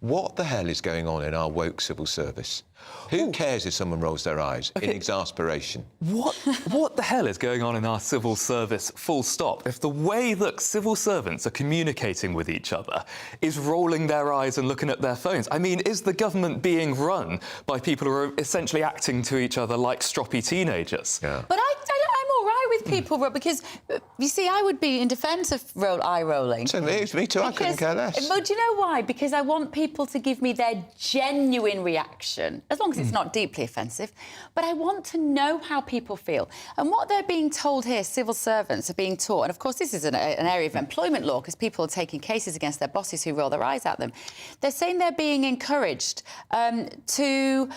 What the hell is going on in our woke civil service? Who cares if someone rolls their eyes in exasperation? What the hell is going on in our civil service, full stop, if the way that civil servants are communicating with each other is rolling their eyes and looking at their phones? I mean, is the government being run by people who are essentially acting to each other like stroppy teenagers? Yeah. But I'm all right with people, because, you see, I would be in defence of eye rolling. So me too, I couldn't care less. But do you know why? Because I want people to give me their genuine reaction, as long as it's not deeply offensive. But I want to know how people feel. And what they're being told here, civil servants are being taught, and of course this is an area of employment law, because people are taking cases against their bosses who roll their eyes at them. They're saying they're being encouraged to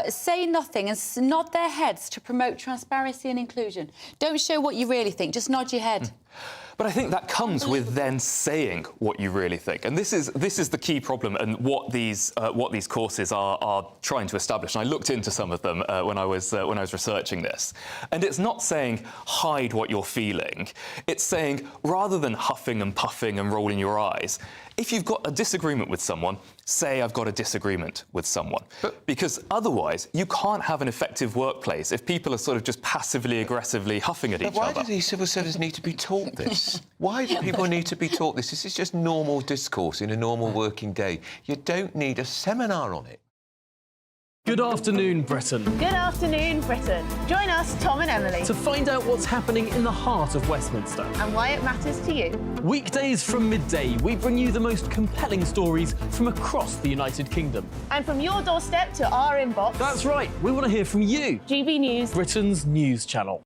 say nothing and nod their heads to promote transparency and inclusion. Don't show what you really think, just nod your head. But I think that comes with then saying what you really think, and this is the key problem, and what these courses are trying to establish. And I looked into some of them when I was researching this, and it's not saying hide what you're feeling. It's saying, rather than huffing and puffing and rolling your eyes, if you've got a disagreement with someone, say I've got a disagreement with someone. Because otherwise, you can't have an effective workplace if people are sort of just passively, aggressively huffing at each other. Why do these civil servants need to be taught this? Why do people need to be taught this? This is just normal discourse in a normal working day. You don't need a seminar on it. Good afternoon, Britain. Good afternoon, Britain. Join us, Tom and Emily, to find out what's happening in the heart of Westminster and why it matters to you. Weekdays from midday, we bring you the most compelling stories from across the United Kingdom. And from your doorstep to our inbox. That's right, we want to hear from you. GB News, Britain's news channel.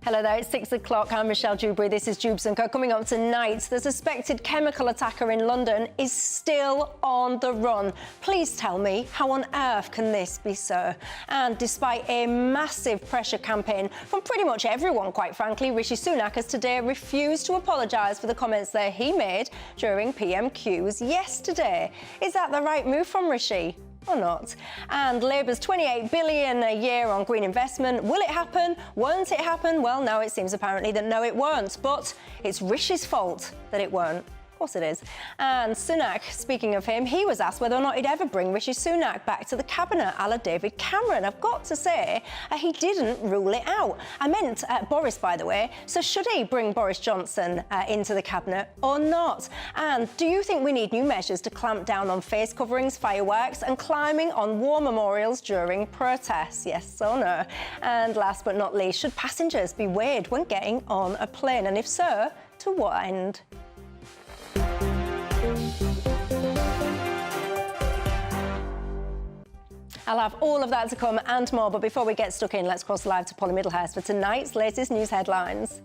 Hello there, it's 6 o'clock. I'm Michelle Dewberry. This is Dewbs & Co. Coming up tonight, the suspected chemical attacker in London is still on the run. Please tell me, how on earth can this be so? And despite a massive pressure campaign from pretty much everyone, quite frankly, Rishi Sunak has today refused to apologise for the comments that he made during PMQs yesterday. Is that the right move from Rishi? Or not? And Labour's $28 billion a year on green investment. Will it happen? Won't it happen? Well, now it seems apparently that no, it won't. But it's Rishi's fault that it won't. Of course it is. And Sunak, speaking of him, he was asked whether or not he'd ever bring Rishi Sunak back to the cabinet a la David Cameron. I've got to say, he didn't rule it out. I meant Boris, by the way. So should he bring Boris Johnson into the cabinet or not? And do you think we need new measures to clamp down on face coverings, fireworks and climbing on war memorials during protests? Yes or no? And last but not least, should passengers be weighed when getting on a plane? And if so, to what end? I'll have all of that to come and more, but before we get stuck in, let's cross live to Polly Middlehurst for tonight's latest news headlines.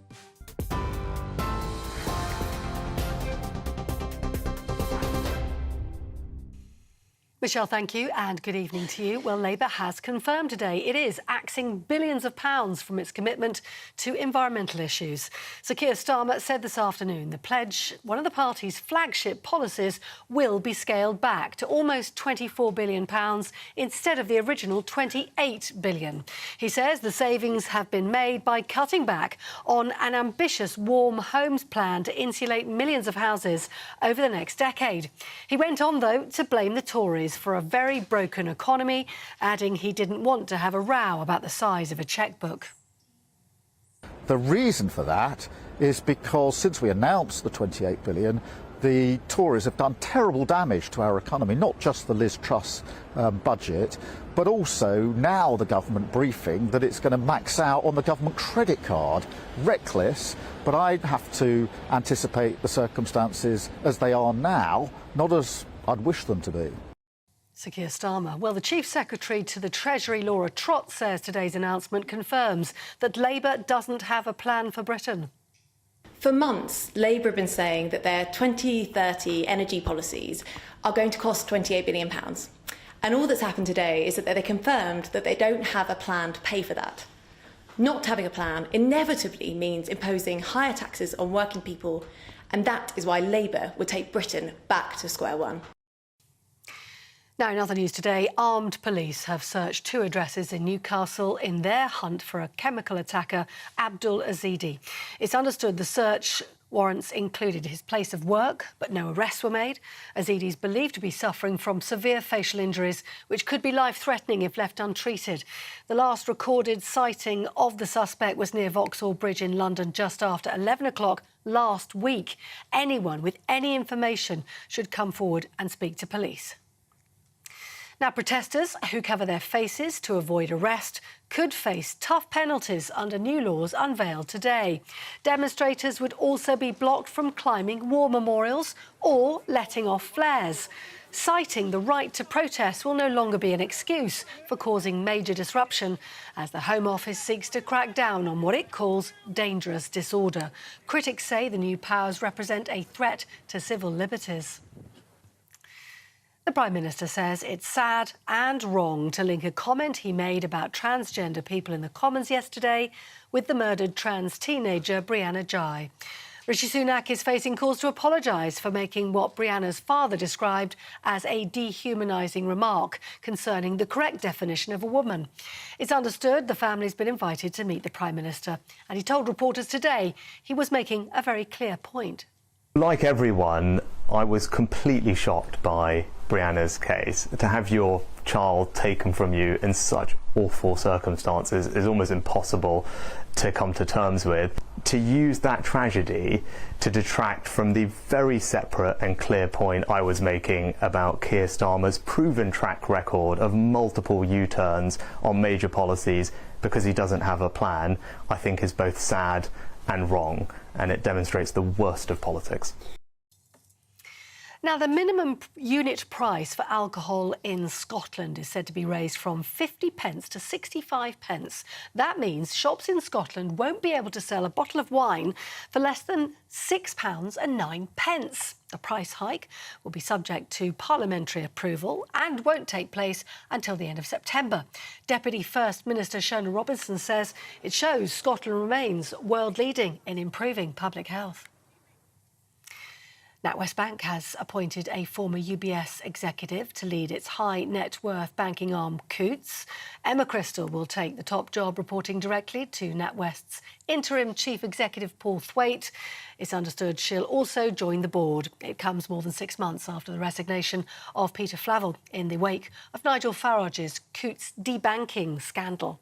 Michelle, thank you, and good evening to you. Well, Labour has confirmed today it is axing billions of pounds from its commitment to environmental issues. Sir Keir Starmer said this afternoon the pledge, one of the party's flagship policies, will be scaled back to almost £24 billion instead of the original £28 billion. He says the savings have been made by cutting back on an ambitious warm homes plan to insulate millions of houses over the next decade. He went on, though, to blame the Tories for a very broken economy, adding he didn't want to have a row about the size of a chequebook. The reason for that is because since we announced the 28 billion, the Tories have done terrible damage to our economy, not just the Liz Truss budget, but also now the government briefing that it's going to max out on the government credit card. Reckless, but I have to anticipate the circumstances as they are now, not as I'd wish them to be. Sir Keir Starmer. Well, the Chief Secretary to the Treasury, Laura Trott, says today's announcement confirms that Labour doesn't have a plan for Britain. For months, Labour have been saying that their 2030 energy policies are going to cost £28 billion. And all that's happened today is that they confirmed that they don't have a plan to pay for that. Not having a plan inevitably means imposing higher taxes on working people, and that is why Labour would take Britain back to square one. Now, in other news today, armed police have searched 2 addresses in Newcastle in their hunt for a chemical attacker, Abdul Azidi. It's understood the search warrants included his place of work, but no arrests were made. Azidi is believed to be suffering from severe facial injuries, which could be life-threatening if left untreated. The last recorded sighting of the suspect was near Vauxhall Bridge in London just after 11 o'clock last week. Anyone with any information should come forward and speak to police. Now, protesters who cover their faces to avoid arrest could face tough penalties under new laws unveiled today. Demonstrators would also be blocked from climbing war memorials or letting off flares. Citing the right to protest will no longer be an excuse for causing major disruption, as the Home Office seeks to crack down on what it calls dangerous disorder. Critics say the new powers represent a threat to civil liberties. The Prime Minister says it's sad and wrong to link a comment he made about transgender people in the Commons yesterday with the murdered trans teenager Brianna Ghey. Rishi Sunak is facing calls to apologise for making what Brianna's father described as a dehumanising remark concerning the correct definition of a woman. It's understood the family's been invited to meet the Prime Minister, and he told reporters today he was making a very clear point. Like everyone, I was completely shocked by Brianna's case. To have your child taken from you in such awful circumstances is almost impossible to come to terms with. To use that tragedy to detract from the very separate and clear point I was making about Keir Starmer's proven track record of multiple U-turns on major policies because he doesn't have a plan, I think is both sad and wrong, and it demonstrates the worst of politics. Now, the minimum unit price for alcohol in Scotland is said to be raised from 50 pence to 65 pence. That means shops in Scotland won't be able to sell a bottle of wine for less than £6.09. The price hike will be subject to parliamentary approval and won't take place until the end of September. Deputy First Minister Shona Robinson says it shows Scotland remains world-leading in improving public health. NatWest Bank has appointed a former UBS executive to lead its high net worth banking arm, Coutts. Emma Crystal will take the top job, reporting directly to NatWest's interim chief executive, Paul Thwaite. It's understood she'll also join the board. It comes more than 6 months after the resignation of Peter Flavel in the wake of Nigel Farage's Coutts debanking scandal.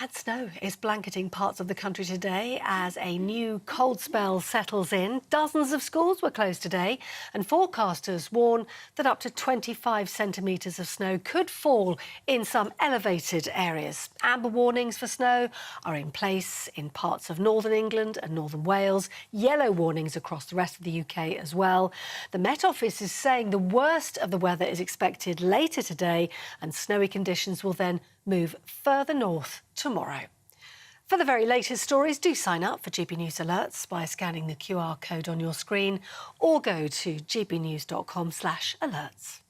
And snow is blanketing parts of the country today as a new cold spell settles in. Dozens of schools were closed today, and forecasters warn that up to 25 centimetres of snow could fall in some elevated areas. Amber warnings for snow are in place in parts of northern England and northern Wales. Yellow warnings across the rest of the UK as well. The Met Office is saying the worst of the weather is expected later today, and snowy conditions will then move further north tomorrow. For the very latest stories, do sign up for GB News Alerts by scanning the QR code on your screen or go to gbnews.com/alerts.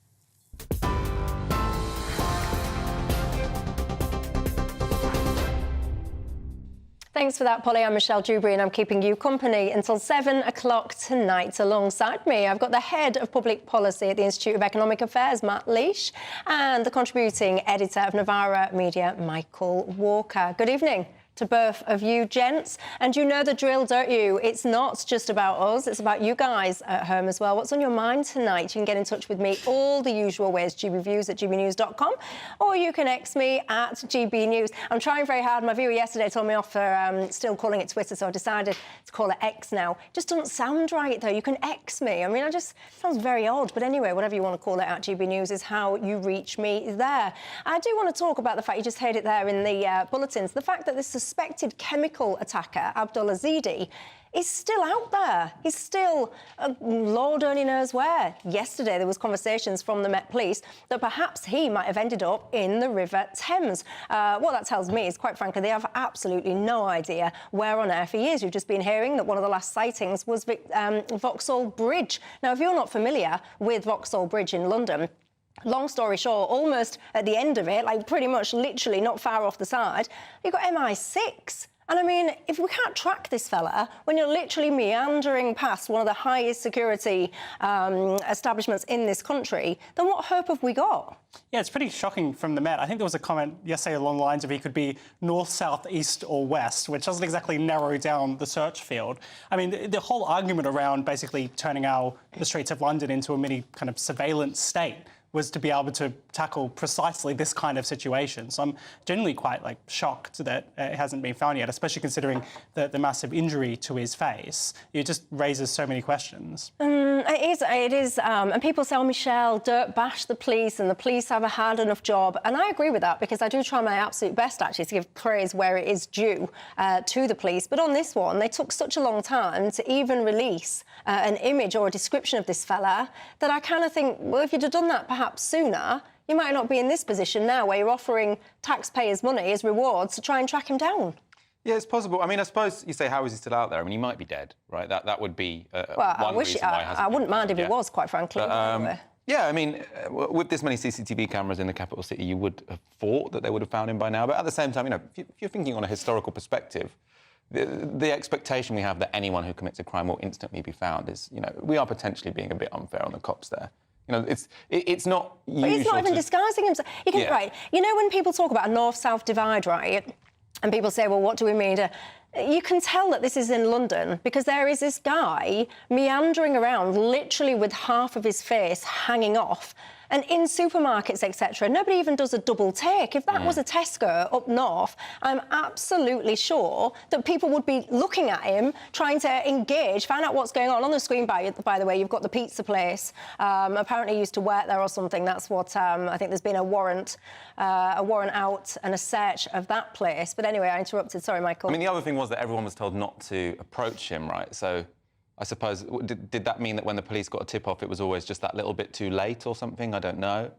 Thanks for that, Polly. I'm Michelle Dewberry and I'm keeping you company until 7 o'clock tonight. Alongside me, I've got the Head of Public Policy at the Institute of Economic Affairs, Matt Leash, and the contributing editor of Novara Media, Michael Walker. Good evening to both of you gents. And you know the drill, don't you? It's not just about us, it's about you guys at home as well. What's on your mind tonight? You can get in touch with me all the usual ways, gbviews@gbnews.com, or you can X me at gbnews. I'm trying very hard. My viewer yesterday told me off for still calling it Twitter, so I decided to call it X now. Just doesn't sound right, though. You can X me. I mean, sounds very odd. But anyway, whatever you want to call it at GB News is how you reach me there. I do want to talk about the fact, you just heard it there in the bulletins, the fact that this suspected chemical attacker, Abdul Azidi, is still out there. He's still, Lord only knows where. Yesterday, there was conversations from the Met Police that perhaps he might have ended up in the River Thames. What that tells me is, quite frankly, they have absolutely no idea where on earth he is. We've just been hearing that one of the last sightings was Vauxhall Bridge. Now, if you're not familiar with Vauxhall Bridge in London, long story short, almost at the end of it, like pretty much literally not far off the side, you've got MI6. And I mean, if we can't track this fella, when you're literally meandering past one of the highest security establishments in this country, then what hope have we got? Yeah, it's pretty shocking from the Met. I think there was a comment yesterday along the lines of he could be north, south, east or west, which doesn't exactly narrow down the search field. I mean, the whole argument around basically turning the streets of London into a mini kind of surveillance state was to be able to tackle precisely this kind of situation. So I'm genuinely quite shocked that it hasn't been found yet, especially considering the massive injury to his face. It just raises so many questions. It is. And people say, oh, Michelle, don't bash the police and the police have a hard enough job. And I agree with that because I do try my absolute best, actually, to give praise where it is due to the police. But on this one, they took such a long time to even release an image or a description of this fella that I kind of think, well, if you'd have done that perhaps sooner, you might not be in this position now where you're offering taxpayers' money as rewards to try and track him down. Yeah, it's possible. I mean, I suppose you say, how is he still out there? I mean, he might be dead, right? That would be one reason why I wouldn't mind if he was, quite frankly. But, yeah, I mean, with this many CCTV cameras in the capital city, you would have thought that they would have found him by now. But at the same time, if you're thinking on a historical perspective, the expectation we have that anyone who commits a crime will instantly be found is, we are potentially being a bit unfair on the cops there. It's not usual. But he's not even disguising himself. Right, when people talk about a north-south divide, right, and people say, well, what do we mean? You can tell that this is in London because there is this guy meandering around literally with half of his face hanging off. And in supermarkets, etc., nobody even does a double take. If that was a Tesco up north, I'm absolutely sure that people would be looking at him, trying to engage, find out what's going on. On the screen, by the way, you've got the pizza place. Apparently he used to work there or something. That's what I think there's been a warrant out and a search of that place. But anyway, I interrupted. Sorry, Michael. I mean, the other thing was that everyone was told not to approach him, right? So I suppose, did that mean that when the police got a tip-off, it was always just that little bit too late or something? I don't know.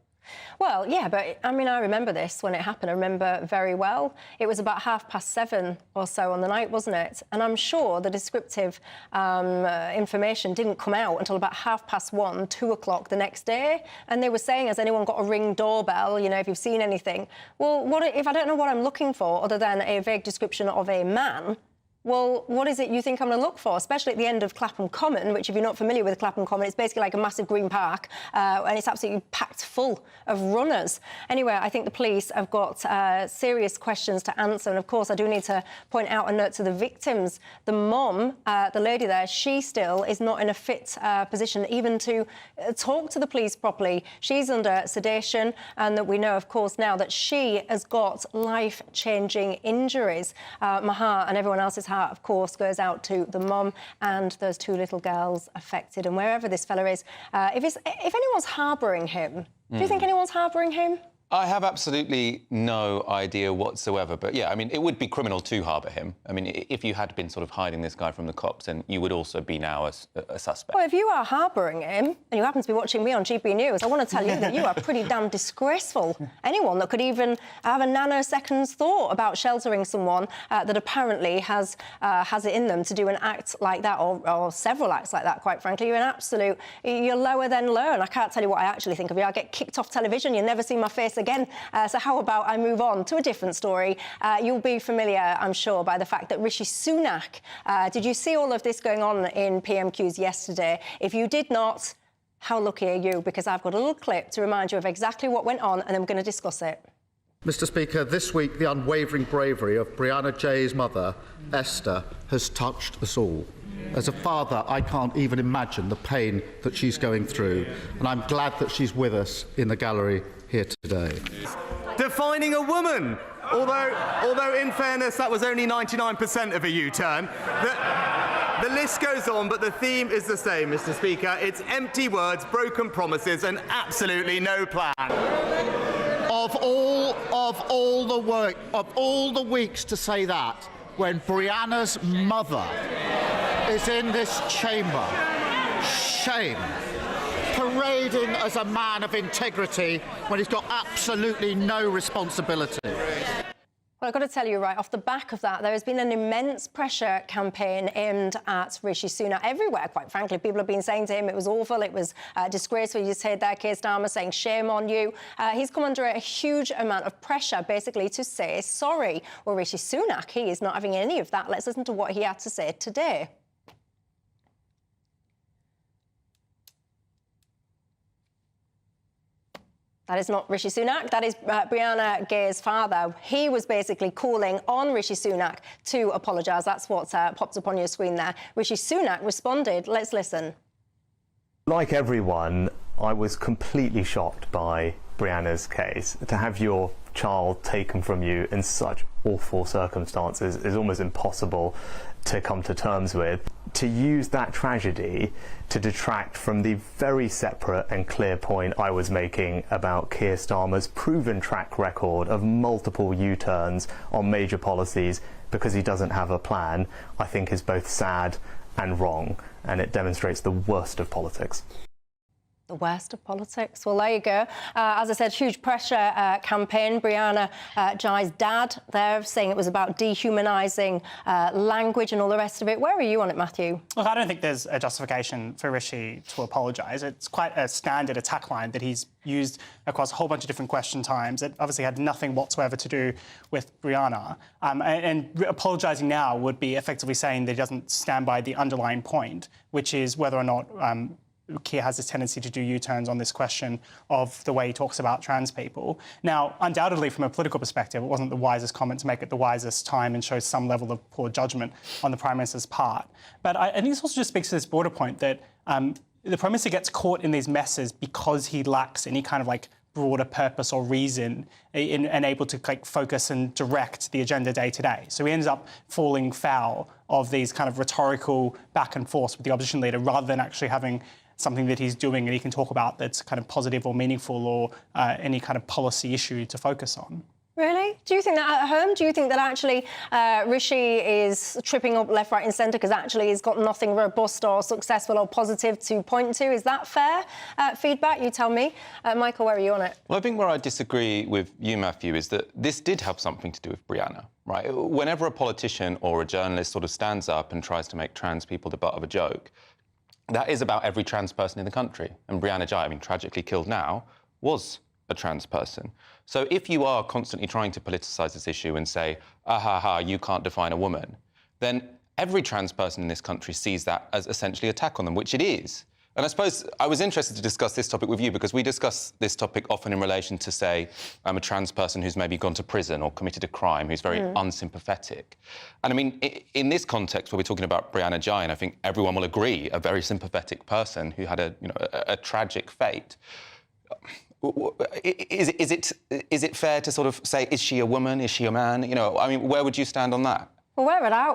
Well, yeah, but, I mean, I remember this when it happened. I remember very well. It was about 7:30 or so on the night, wasn't it? And I'm sure the descriptive information didn't come out until about 1:30, 2 o'clock the next day. And they were saying, has anyone got a Ring doorbell, if you've seen anything? Well, what if I don't know what I'm looking for other than a vague description of a man? Well, what is it you think I'm going to look for, especially at the end of Clapham Common, which, if you're not familiar with Clapham Common, it's basically like a massive green park, and it's absolutely packed full of runners. Anyway, I think the police have got serious questions to answer, and, of course, I do need to point out a note to the victims. The mum, the lady there, she still is not in a fit position even to talk to the police properly. She's under sedation, and that we know, of course, now that she has got life-changing injuries. My heart and everyone else's heart, of course, goes out to the mum and those 2 little girls affected. And wherever this fella is, if anyone's harbouring him, do you think anyone's harbouring him? I have absolutely no idea whatsoever. But, yeah, I mean, it would be criminal to harbour him. I mean, if you had been sort of hiding this guy from the cops, then you would also be now a suspect. Well, if you are harbouring him and you happen to be watching me on GBNews, I want to tell you that you are pretty damn disgraceful. Anyone that could even have a nanosecond's thought about sheltering someone that apparently has it in them to do an act like that, or several acts like that, quite frankly, you're lower than low. And I can't tell you what I actually think of you. I get kicked off television, you never see my face again. So how about I move on to a different story? You'll be familiar, I'm sure, by the fact that Rishi Sunak, did you see all of this going on in PMQs yesterday? If you did not, how lucky are you? Because I've got a little clip to remind you of exactly what went on, and then we're going to discuss it. Mr. Speaker, this week the unwavering bravery of Brianna Jay's mother, Esther, has touched us all. As a father, I can't even imagine the pain that she's going through, and I'm glad that she's with us in the gallery here today. Defining a woman, although in fairness that was only 99% of a U-turn. The list goes on, but the theme is the same, Mr. Speaker. It's empty words, broken promises, and absolutely no plan. Of all the weeks to say that, when Brianna's mother is in this chamber, shame. Parading as a man of integrity when he's got absolutely no responsibility. Well, I've got to tell you, right off the back of that, there has been an immense pressure campaign aimed at Rishi Sunak everywhere, quite frankly. People have been saying to him it was awful, it was disgraceful. You just heard there Keir Starmer saying, shame on you. He's come under a huge amount of pressure, basically, to say sorry. Well, Rishi Sunak, he is not having any of that. Let's listen to what he had to say today. That is not Rishi Sunak, that is Brianna Ghey's father. He was basically calling on Rishi Sunak to apologise. That's what pops up on your screen there. Rishi Sunak responded. Let's listen. Like everyone, I was completely shocked by Brianna's case. To have your child taken from you in such awful circumstances is almost impossible to come to terms with. To use that tragedy to detract from the very separate and clear point I was making about Keir Starmer's proven track record of multiple U-turns on major policies because he doesn't have a plan, I think is both sad and wrong, and it demonstrates the worst of politics. The worst of politics. Well, there you go. As I said, huge pressure campaign. Brianna Ghey's dad there saying it was about dehumanising language and all the rest of it. Where are you on it, Matthew? Look, I don't think there's a justification for Rishi to apologise. It's quite a standard attack line that he's used across a whole bunch of different question times. It obviously had nothing whatsoever to do with Brianna. And apologising now would be effectively saying that he doesn't stand by the underlying point, which is whether or not Keir has this tendency to do U-turns on this question of the way he talks about trans people. Now, undoubtedly, from a political perspective, it wasn't the wisest comment to make at the wisest time and shows some level of poor judgment on the Prime Minister's part. But I think this also just speaks to this broader point that the Prime Minister gets caught in these messes because he lacks any kind of, like, broader purpose or reason and able to focus and direct the agenda day to day. So he ends up falling foul of these kind of rhetorical back and forth with the opposition leader rather than actually having something that he's doing and he can talk about that's kind of positive or meaningful or any kind of policy issue to focus on. Really? Do you think that at home? Do you think that actually Rishi is tripping up left, right and centre because actually he's got nothing robust or successful or positive to point to? Is that fair feedback? You tell me. Michael, where are you on it? Well, I think where I disagree with you, Matthew, is that this did have something to do with Brianna, right? Whenever a politician or a journalist sort of stands up and tries to make trans people the butt of a joke, that is about every trans person in the country. And Brianna Ghey, I mean, tragically killed now, was a trans person. So if you are constantly trying to politicise this issue and say, you can't define a woman, then every trans person in this country sees that as essentially an attack on them, which it is. And I suppose I was interested to discuss this topic with you because we discuss this topic often in relation to, say, a trans person who's maybe gone to prison or committed a crime, who's very unsympathetic. And I mean, in this context where we're talking about Brianna Ghey, and I think everyone will agree, a very sympathetic person who had a tragic fate. Is it fair to sort of say, is she a woman? Is she a man? You know, I mean, where would you stand on that? Well,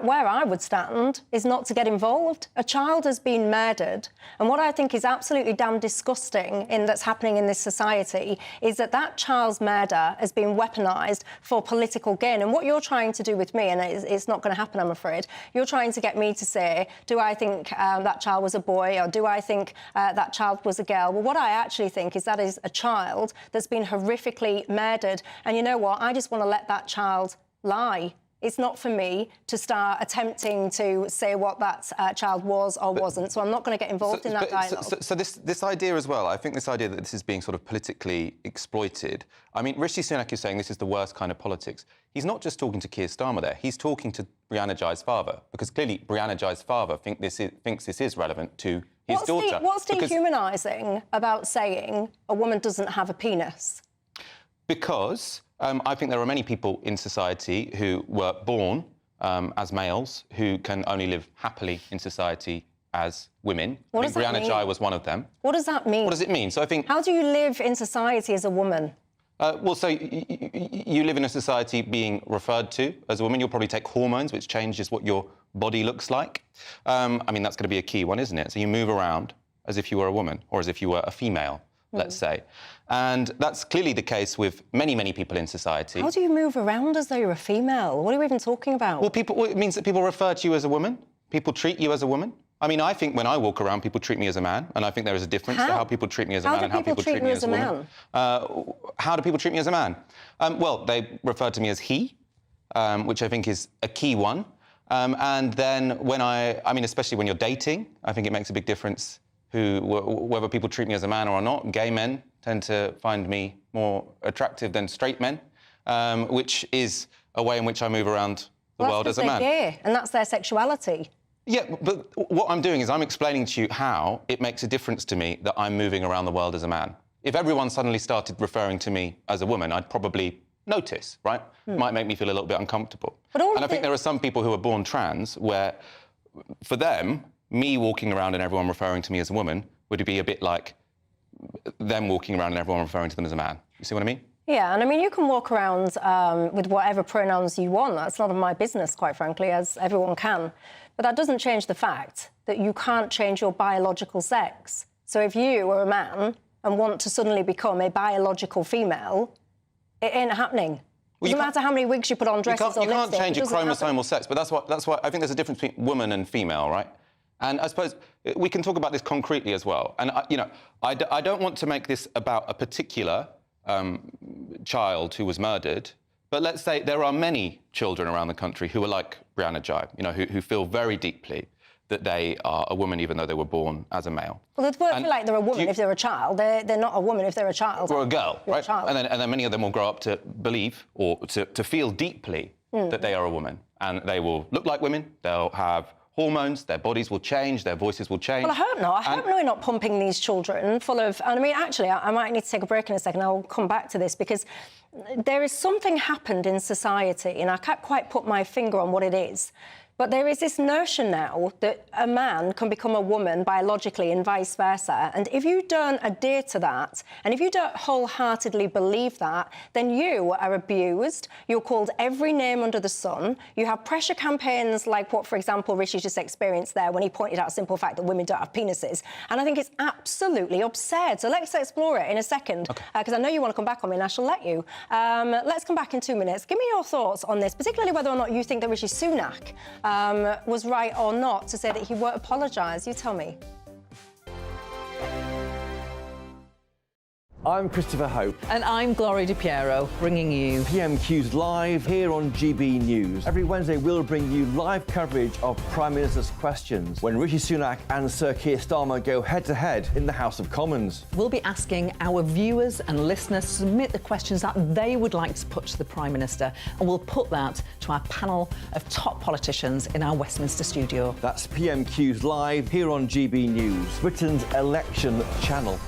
where I would stand is not to get involved. A child has been murdered, and what I think is absolutely damn disgusting that's happening in this society is that child's murder has been weaponised for political gain. And what you're trying to do with me, and it's not going to happen, I'm afraid, you're trying to get me to say, do I think that child was a boy, or do I think that child was a girl? Well, what I actually think is that is a child that's been horrifically murdered. And you know what? I just want to let that child lie. It's not for me to start attempting to say what that child was or wasn't, so I'm not going to get involved in that dialogue. So this idea as well, I think this idea that this is being sort of politically exploited. I mean, Rishi Sunak is saying this is the worst kind of politics. He's not just talking to Keir Starmer there, he's talking to Brianna Ghey's father, because clearly Brianna Ghey's father thinks this is relevant to his daughter. What's dehumanising about saying a woman doesn't have a penis? Because I think there are many people in society who were born as males who can only live happily in society as women. I think Brianna Ghey was one of them. What does that mean? What does it mean? So I think... How do you live in society as a woman? Well, so you live in a society being referred to as a woman. You'll probably take hormones, which changes what your body looks like. I mean, that's going to be a key one, isn't it? So you move around as if you were a woman or as if you were a female, let's say. And that's clearly the case with many, many people in society. How do you move around as though you're a female? What are we even talking about? Well, it means that people refer to you as a woman. People treat you as a woman. I mean, I think when I walk around, people treat me as a man, and I think there is a difference to how people treat me as a man and how people treat me as a woman. How do people treat me as a man? Well, they refer to me as he. which I think is a key one. And then when I mean, especially when you're dating, I think it makes a big difference whether people treat me as a man or not. Gay men tend to find me more attractive than straight men, which is a way in which I move around the world as a man. They're gay, and that's their sexuality. Yeah, but what I'm doing is I'm explaining to you how it makes a difference to me that I'm moving around the world as a man. If everyone suddenly started referring to me as a woman, I'd probably notice, right? Might make me feel a little bit uncomfortable. And I think there are some people who are born trans where, for them, me walking around and everyone referring to me as a woman would be a bit like them walking around and everyone referring to them as a man. You see what I mean? Yeah, and I mean, you can walk around with whatever pronouns you want. That's none of my business, quite frankly, as everyone can. But that doesn't change the fact that you can't change your biological sex. So if you are a man and want to suddenly become a biological female, it ain't happening. Well, doesn't matter how many wigs you put on, dresses or lipstick. You can't change your chromosomal sex, but that's why I think there's a difference between woman and female, right? And I suppose we can talk about this concretely as well. And, I don't want to make this about a particular child who was murdered, but let's say there are many children around the country who are like Brianna Ghey, who feel very deeply that they are a woman even though they were born as a male. Well, they won't feel like they're a woman if they're a child. They're not a woman if they're a child. Or a girl, right? And then many of them will grow up to believe or to feel deeply that they are a woman. And they will look like women, they'll have hormones, their bodies will change, their voices will change. Well, I hope not. I hope we're not pumping these children full of... And I mean, actually, I might need to take a break in a second. I'll come back to this because there is something happened in society, and I can't quite put my finger on what it is. But there is this notion now that a man can become a woman biologically and vice versa. And if you don't adhere to that, and if you don't wholeheartedly believe that, then you are abused, you're called every name under the sun, you have pressure campaigns like what, for example, Rishi just experienced there when he pointed out a simple fact that women don't have penises. And I think it's absolutely absurd. So let's explore it in a second, because I know you want to come back on me and I shall let you. Let's come back in 2 minutes. Give me your thoughts on this, particularly whether or not you think that Rishi Sunak was right or not to say that he won't apologise. You tell me. I'm Christopher Hope. And I'm Gloria Di Piero, bringing you PMQ's Live here on GB News. Every Wednesday, we'll bring you live coverage of Prime Minister's questions when Rishi Sunak and Sir Keir Starmer go head-to-head in the House of Commons. We'll be asking our viewers and listeners to submit the questions that they would like to put to the Prime Minister, and we'll put that to our panel of top politicians in our Westminster studio. That's PMQ's Live here on GB News, Britain's election channel.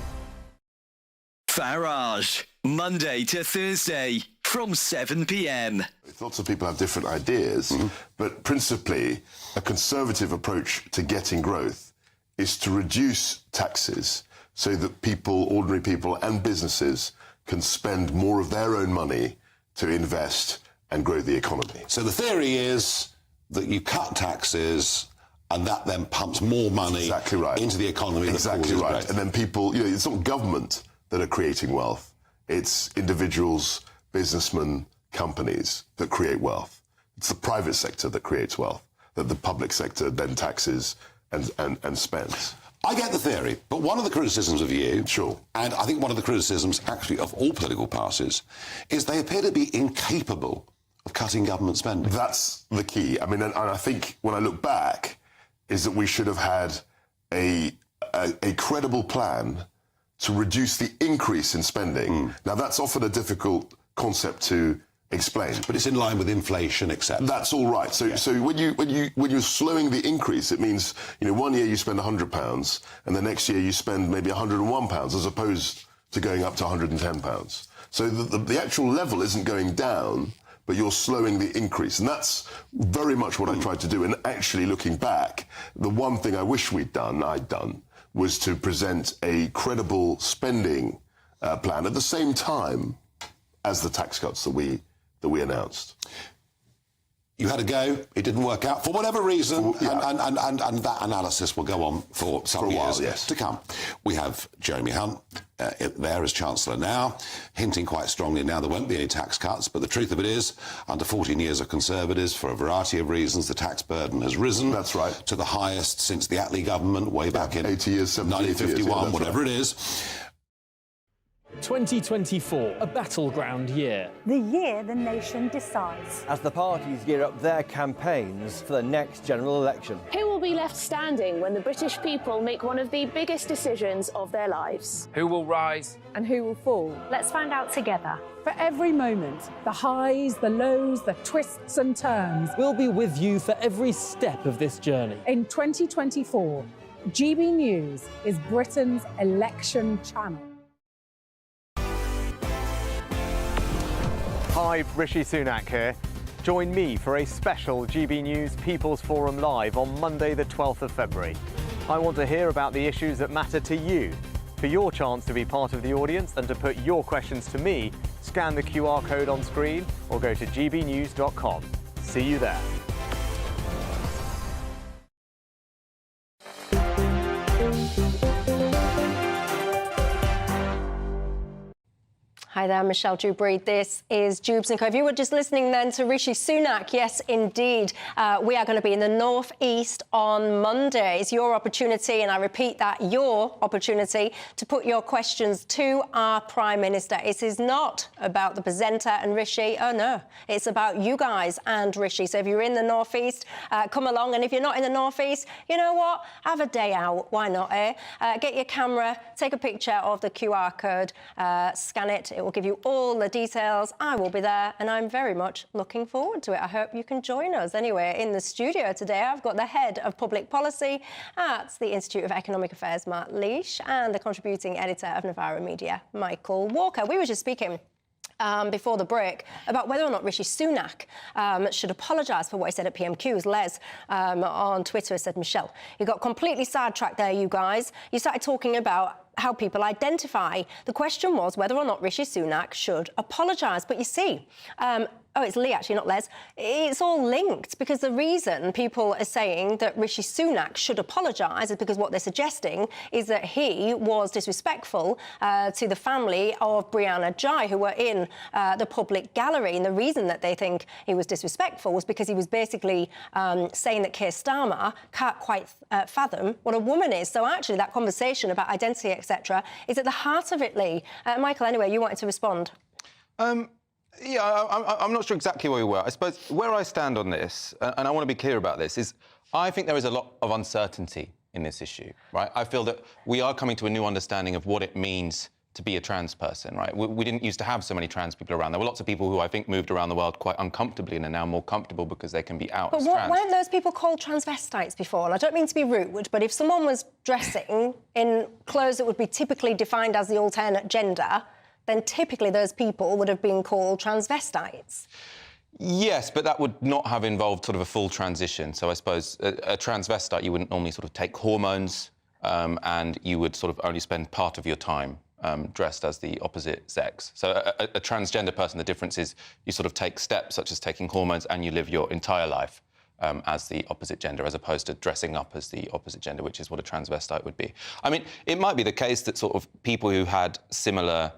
Farage, Monday to Thursday from 7 p.m. Lots of people have different ideas, but principally a conservative approach to getting growth is to reduce taxes so that people, ordinary people and businesses can spend more of their own money to invest and grow the economy. So the theory is that you cut taxes and that then pumps more money into the economy. Exactly right. And then people, it's not government that are creating wealth. It's individuals, businessmen, companies that create wealth. It's the private sector that creates wealth, that the public sector then taxes and spends. I get the theory, but one of the criticisms of you, and I think one of the criticisms actually of all political parties, is they appear to be incapable of cutting government spending. That's the key. I mean, and I think when I look back, is that we should have had a credible plan to reduce the increase in spending. Now, that's often a difficult concept to explain. But it's in line with inflation, etc. That's all right. So when you're slowing the increase, it means, 1 year you spend £100 and the next year you spend maybe £101 as opposed to going up to £110. So the actual level isn't going down, but you're slowing the increase. And that's very much what I tried to do. And actually, looking back, the one thing I wish I'd done, was to present a credible spending plan at the same time as the tax cuts that we announced. You had a go, it didn't work out for whatever reason, and that analysis will go on for some years to come. We have Jeremy Hunt there as Chancellor now, hinting quite strongly now there won't be any tax cuts, but the truth of it is, under 14 years of Conservatives, for a variety of reasons, the tax burden has risen to the highest since the Attlee government way back in 80 years, 1951, whatever it is. 2024, a battleground year. The year the nation decides. As the parties gear up their campaigns for the next general election. Who will be left standing when the British people make one of the biggest decisions of their lives? Who will rise? And who will fall? Let's find out together. For every moment, the highs, the lows, the twists and turns. We'll be with you for every step of this journey. In 2024, GB News is Britain's election channel. Hi, Rishi Sunak here. Join me for a special GB News People's Forum Live on Monday the 12th of February. I want to hear about the issues that matter to you. For your chance to be part of the audience and to put your questions to me, scan the QR code on screen or go to gbnews.com. See you there. Hi there, Michelle Dewberry. This is Dewbs & Co. If you were just listening then to Rishi Sunak, yes, indeed, we are going to be in the North East on Monday. It's your opportunity, and I repeat that, your opportunity to put your questions to our Prime Minister. It is not about the presenter and Rishi. Oh, no. It's about you guys and Rishi. So if you're in the North East, come along. And if you're not in the North East, you know what? Have a day out. Why not, eh? Get your camera, take a picture of the QR code, scan it. It will give you all the details. I will be there, and I'm very much looking forward to it. I hope you can join us. Anyway, in the studio today, I've got the head of public policy at the Institute of Economic Affairs, Mark Leash, and the contributing editor of Novara Media, Michael Walker. We were just speaking before the break about whether or not Rishi Sunak should apologise for what he said at PMQs. Les on Twitter said, Michelle, you got completely sidetracked there, you guys. You started talking about how people identify. The question was whether or not Rishi Sunak should apologise. But you see, oh, it's Lee, actually, not Les. It's all linked, because the reason people are saying that Rishi Sunak should apologise is because what they're suggesting is that he was disrespectful to the family of Brianna Ghey, who were in the public gallery. And the reason that they think he was disrespectful was because he was basically saying that Keir Starmer can't quite fathom what a woman is. So actually, that conversation about identity, etc., is at the heart of it, Lee. Michael, anyway, you wanted to respond. Yeah, I'm not sure exactly where we were. I suppose where I stand on this, and I want to be clear about this, is I think there is a lot of uncertainty in this issue, right? I feel that we are coming to a new understanding of what it means to be a trans person, right? We didn't used to have so many trans people around. There were lots of people who I think moved around the world quite uncomfortably and are now more comfortable because they can be out as trans. But weren't those people called transvestites before? And I don't mean to be rude, but if someone was dressing in clothes that would be typically defined as the alternate gender, then typically those people would have been called transvestites. Yes, but that would not have involved sort of a full transition. So I suppose a transvestite, you wouldn't normally sort of take hormones, and you would sort of only spend part of your time dressed as the opposite sex. So a transgender person, the difference is you sort of take steps such as taking hormones and you live your entire life as the opposite gender, as opposed to dressing up as the opposite gender, which is what a transvestite would be. I mean, it might be the case that sort of people who had similar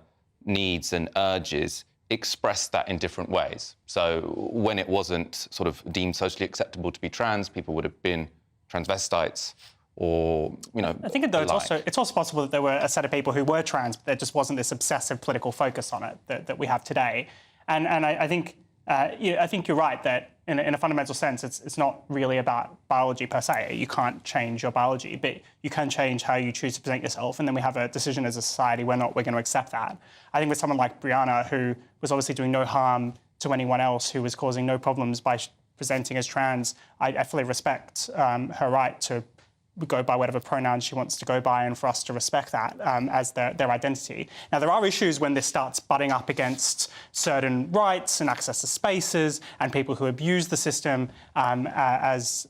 needs and urges expressed that in different ways. So when it wasn't sort of deemed socially acceptable to be trans, people would have been transvestites, or, you know, I think it's also possible that there were a set of people who were trans, but there just wasn't this obsessive political focus on it that we have today. And I think you're right that in a fundamental sense, it's not really about biology per se. You can't change your biology, but you can change how you choose to present yourself. And then we have a decision as a society whether or not we're going to accept that. I think with someone like Brianna, who was obviously doing no harm to anyone else, who was causing no problems by presenting as trans, I fully respect her right to go by whatever pronouns she wants to go by, and for us to respect that as their identity. Now, there are issues when this starts butting up against certain rights and access to spaces and people who abuse the system, as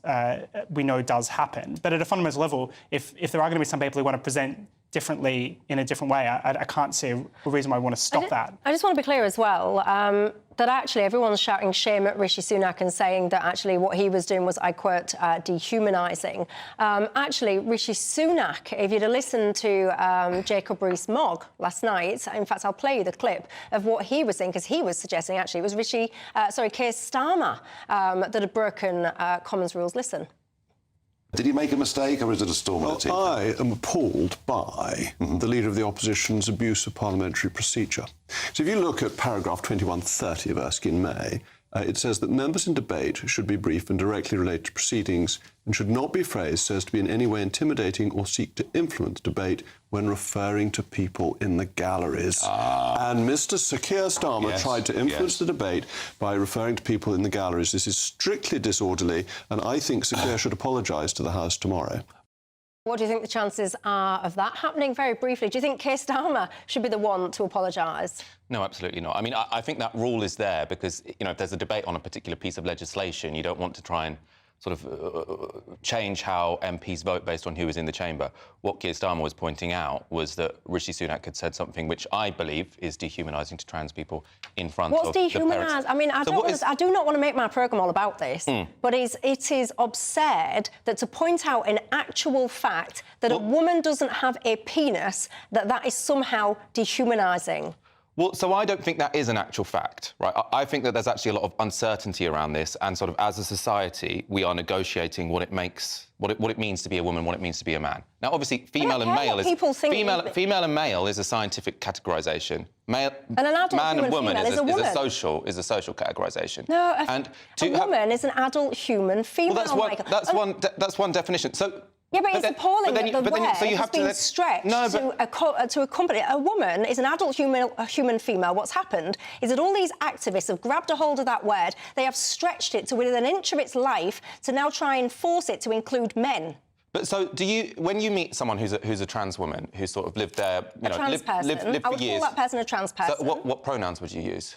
we know does happen. But at a fundamental level, if there are going to be some people who want to present differently in a different way, I can't see a reason why I want to stop that. I just want to be clear as well, that actually everyone's shouting shame at Rishi Sunak and saying that actually what he was doing was, I quote, dehumanising. Actually, Rishi Sunak, if you'd have listened to Jacob Rees-Mogg last night, in fact, I'll play you the clip of what he was saying, because he was suggesting actually it was Keir Starmer that had broken Commons rules. Listen. Did he make a mistake, or is it a storm of the teeth? I am appalled by the Leader of the Opposition's abuse of parliamentary procedure. So if you look at paragraph 2130 of Erskine May, it says that members in debate should be brief and directly related to proceedings and should not be phrased so as to be in any way intimidating or seek to influence debate when referring to people in the galleries. And Mr. Sir Keir Starmer tried to influence the debate by referring to people in the galleries. This is strictly disorderly, and I think Sir Keir should apologise to the House tomorrow. What do you think the chances are of that happening? Very briefly, do you think Keir Starmer should be the one to apologise? No, absolutely not. I mean, I think that rule is there because, you know, if there's a debate on a particular piece of legislation, you don't want to try and sort of change how MPs vote based on who is in the chamber. What Keir Starmer was pointing out was that Rishi Sunak had said something which I believe is dehumanising to trans people in front of the parents. What's dehumanised? I mean, I do not want to make my programme all about this, but it is absurd that to point out in actual fact that a woman doesn't have a penis, that is somehow dehumanising. Well, so I don't think that is an actual fact, right? I think that there's actually a lot of uncertainty around this, and sort of as a society, we are negotiating what it means to be a woman, what it means to be a man. Now, obviously, female and male female and male is a scientific categorisation. Male, and an adult man and woman is a social categorisation. No, a woman is an adult human female. Well, that's one definition. So. Yeah, but it's appalling that the word has been stretched to accompany. A woman is an adult human female. What's happened is that all these activists have grabbed a hold of that word, they have stretched it to within an inch of its life to now try and force it to include men. But so, when you meet someone who's a trans woman who's sort of lived there, lived for years... I would call that person a trans person. So what pronouns would you use?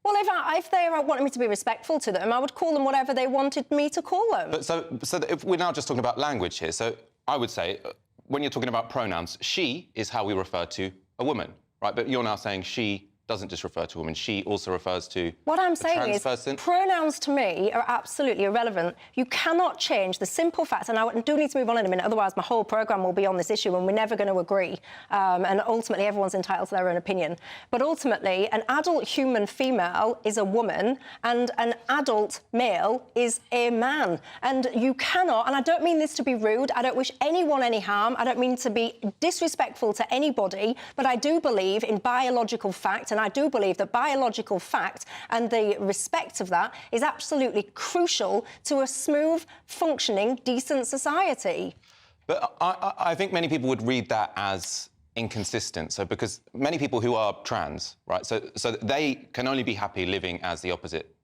Well, if they wanted me to be respectful to them, I would call them whatever they wanted me to call them. But so if we're now just talking about language here, so I would say, when you're talking about pronouns, she is how we refer to a woman, right? But you're now saying she doesn't just refer to a woman, she also refers to what I'm saying trans is person. Pronouns to me are absolutely irrelevant. You cannot change the simple facts, and I do need to move on in a minute, otherwise my whole programme will be on this issue and we're never going to agree. And ultimately everyone's entitled to their own opinion. But ultimately, an adult human female is a woman and an adult male is a man. And you cannot, and I don't mean this to be rude, I don't wish anyone any harm, I don't mean to be disrespectful to anybody, but I do believe in biological fact, and I do believe that biological fact and the respect of that is absolutely crucial to a smooth, functioning, decent society. But I think many people would read that as inconsistent. So because many people who are trans, right, so they can only be happy living as the opposite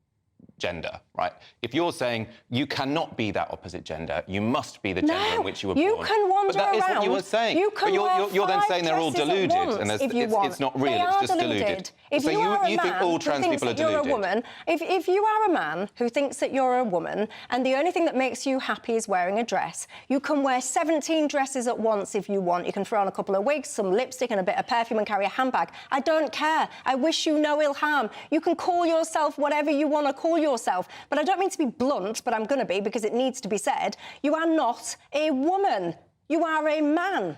gender, right? If you're saying you cannot be that opposite gender, you must be the gender in which you were born. You can wander around. But that is what you were saying. You can you're then saying they're all deluded, and it's not real. It's just deluded. If so you are a you think man all who trans thinks people are that you're deluded? a woman, if you are a man who thinks that you're a woman, and the only thing that makes you happy is wearing a dress, you can wear 17 dresses at once if you want. You can throw on a couple of wigs, some lipstick, and a bit of perfume, and carry a handbag. I don't care. I wish you no ill harm. You can call yourself whatever you want to call yourself, but I don't mean to be blunt, but I'm going to be because it needs to be said. You are not a woman. You are a man.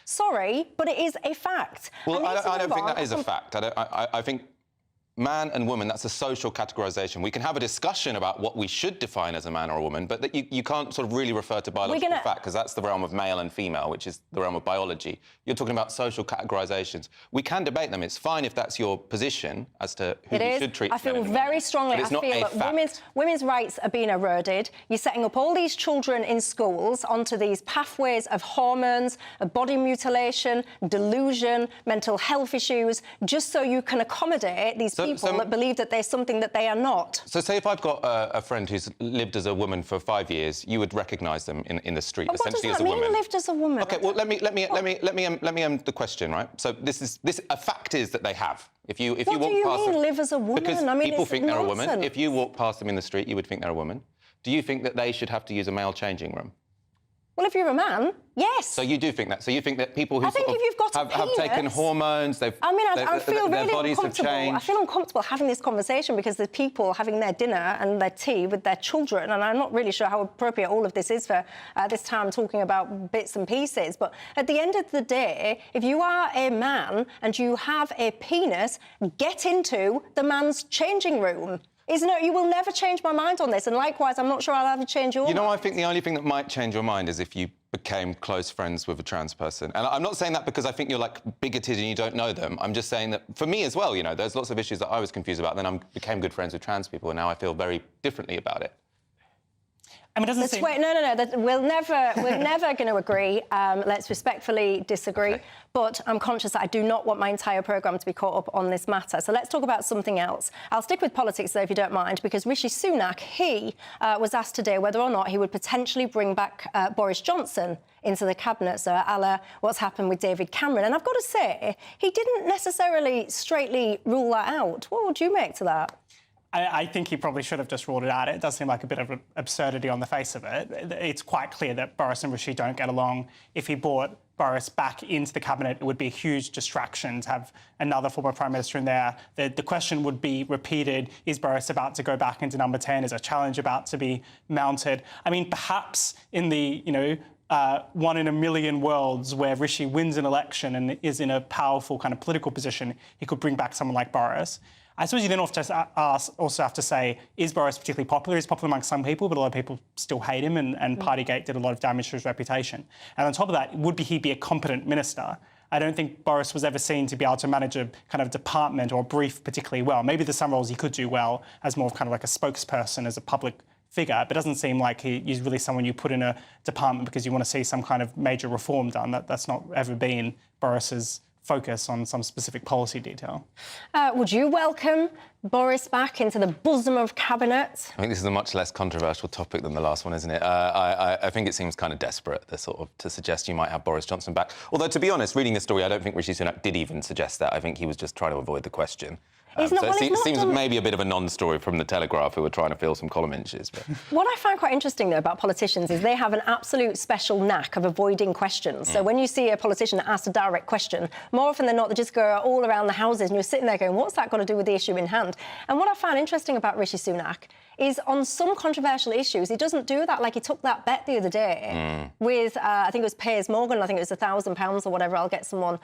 Sorry, but it is a fact. Well, I don't think that is a fact. I think man and woman, that's a social categorisation. We can have a discussion about what we should define as a man or a woman, but that you can't sort of really refer to biological fact, because that's the realm of male and female, which is the realm of biology. You're talking about social categorisations. We can debate them. It's fine if that's your position as to who we should treat. I feel very strongly. I feel that women's rights are being eroded. You're setting up all these children in schools onto these pathways of hormones, of body mutilation, delusion, mental health issues, just so you can accommodate these people that believe that there's something that they are not. So say if I've got a friend who's lived as a woman for 5 years, you would recognise them in the street essentially as a woman. What does that mean, lived as a woman? OK, well, let me end the question, right? So a fact is that they have. If you walk past what do you mean, live as a woman? Because I mean, people think they're a woman. nonsense. If you walk past them in the street, you would think they're a woman. Do you think that they should have to use a male changing room? Well, if you're a man, yes. So you do think that? So you think that people who if you've got have taken hormones, I feel really their bodies have uncomfortable. changed. I feel uncomfortable having this conversation because there's people having their dinner and their tea with their children, and I'm not really sure how appropriate all of this is for this time talking about bits and pieces. But at the end of the day, if you are a man and you have a penis, get into the man's changing room. You will never change my mind on this, and likewise, I'm not sure I'll ever change your mind. You know, I think the only thing that might change your mind is if you became close friends with a trans person. And I'm not saying that because I think you're, like, bigoted and you don't know them. I'm just saying that, for me as well, you know, there's lots of issues that I was confused about, then I became good friends with trans people, and now I feel very differently about it. I mean, it doesn't seem... No. We're never going to agree. Let's respectfully disagree. Okay. But I'm conscious that I do not want my entire programme to be caught up on this matter. So let's talk about something else. I'll stick with politics, though, if you don't mind, because Rishi Sunak, he was asked today whether or not he would potentially bring back Boris Johnson into the cabinet, so a la what's happened with David Cameron. And I've got to say, he didn't necessarily straightly rule that out. What would you make to that? I think he probably should have just ruled it out. It does seem like a bit of an absurdity on the face of it. It's quite clear that Boris and Rishi don't get along. If he brought Boris back into the cabinet, it would be a huge distraction to have another former Prime Minister in there. The question would be repeated, is Boris about to go back into number 10? Is a challenge about to be mounted? I mean, perhaps in the, you know, 1 in a million worlds where Rishi wins an election and is in a powerful kind of political position, he could bring back someone like Boris. I suppose you then also have to say, is Boris particularly popular? He's popular among some people, but a lot of people still hate him, and Partygate did a lot of damage to his reputation. And on top of that, would he be a competent minister? I don't think Boris was ever seen to be able to manage a kind of department or a brief particularly well. Maybe there's some roles he could do well as more of kind of like a spokesperson, as a public figure, but it doesn't seem like he's really someone you put in a department because you want to see some kind of major reform done. That's not ever been Boris's focus on some specific policy detail. Would you welcome Boris back into the bosom of cabinet? I think this is a much less controversial topic than the last one, isn't it? I think it seems kind of desperate to suggest you might have Boris Johnson back. Although, to be honest, reading the story, I don't think Rishi Sunak did even suggest that. I think he was just trying to avoid the question. It seems maybe a bit of a non-story from the Telegraph, who were trying to fill some column inches. But... What I find quite interesting, though, about politicians is they have an absolute special knack of avoiding questions. So when you see a politician ask a direct question, more often than not, they just go all around the houses and you're sitting there going, what's that got to do with the issue in hand? And what I find interesting about Rishi Sunak is on some controversial issues, he doesn't do that. Like, he took that bet the other day with, I think it was Piers Morgan, I think it was £1,000 or whatever, I'll get someone,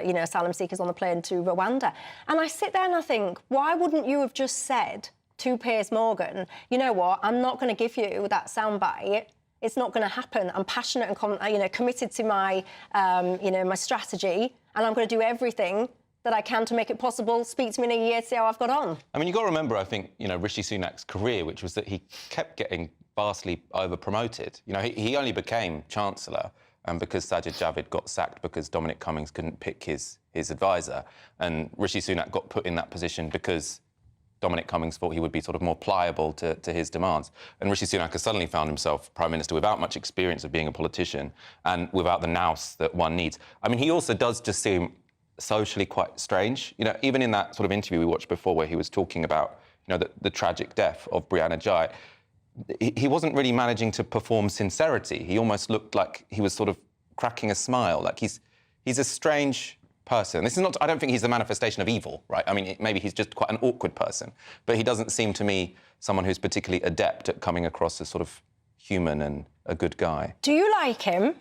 you know, asylum seekers on the plane to Rwanda. And I sit there and I think, why wouldn't you have just said to Piers Morgan, you know what, I'm not going to give you that soundbite. It's not going to happen. I'm passionate and committed to my, my strategy, and I'm going to do everything that I can to make it possible. Speak to me in a year to see how I've got on. I mean, you've got to remember, I think, you know, Rishi Sunak's career, which was that he kept getting vastly over-promoted. You know, he only became Chancellor because Sajid Javid got sacked because Dominic Cummings couldn't pick his advisor. And Rishi Sunak got put in that position because Dominic Cummings thought he would be sort of more pliable to his demands. And Rishi Sunak has suddenly found himself Prime Minister without much experience of being a politician and without the nous that one needs. I mean, he also does just seem socially quite strange. You know, even in that sort of interview we watched before where he was talking about, you know, the tragic death of Brianna Ghey, he wasn't really managing to perform sincerity. He almost looked like he was sort of cracking a smile. Like, he's a strange person. This is not, I don't think he's the manifestation of evil, right? I mean, maybe he's just quite an awkward person, but he doesn't seem to me someone who's particularly adept at coming across as sort of human and a good guy. Do you like him?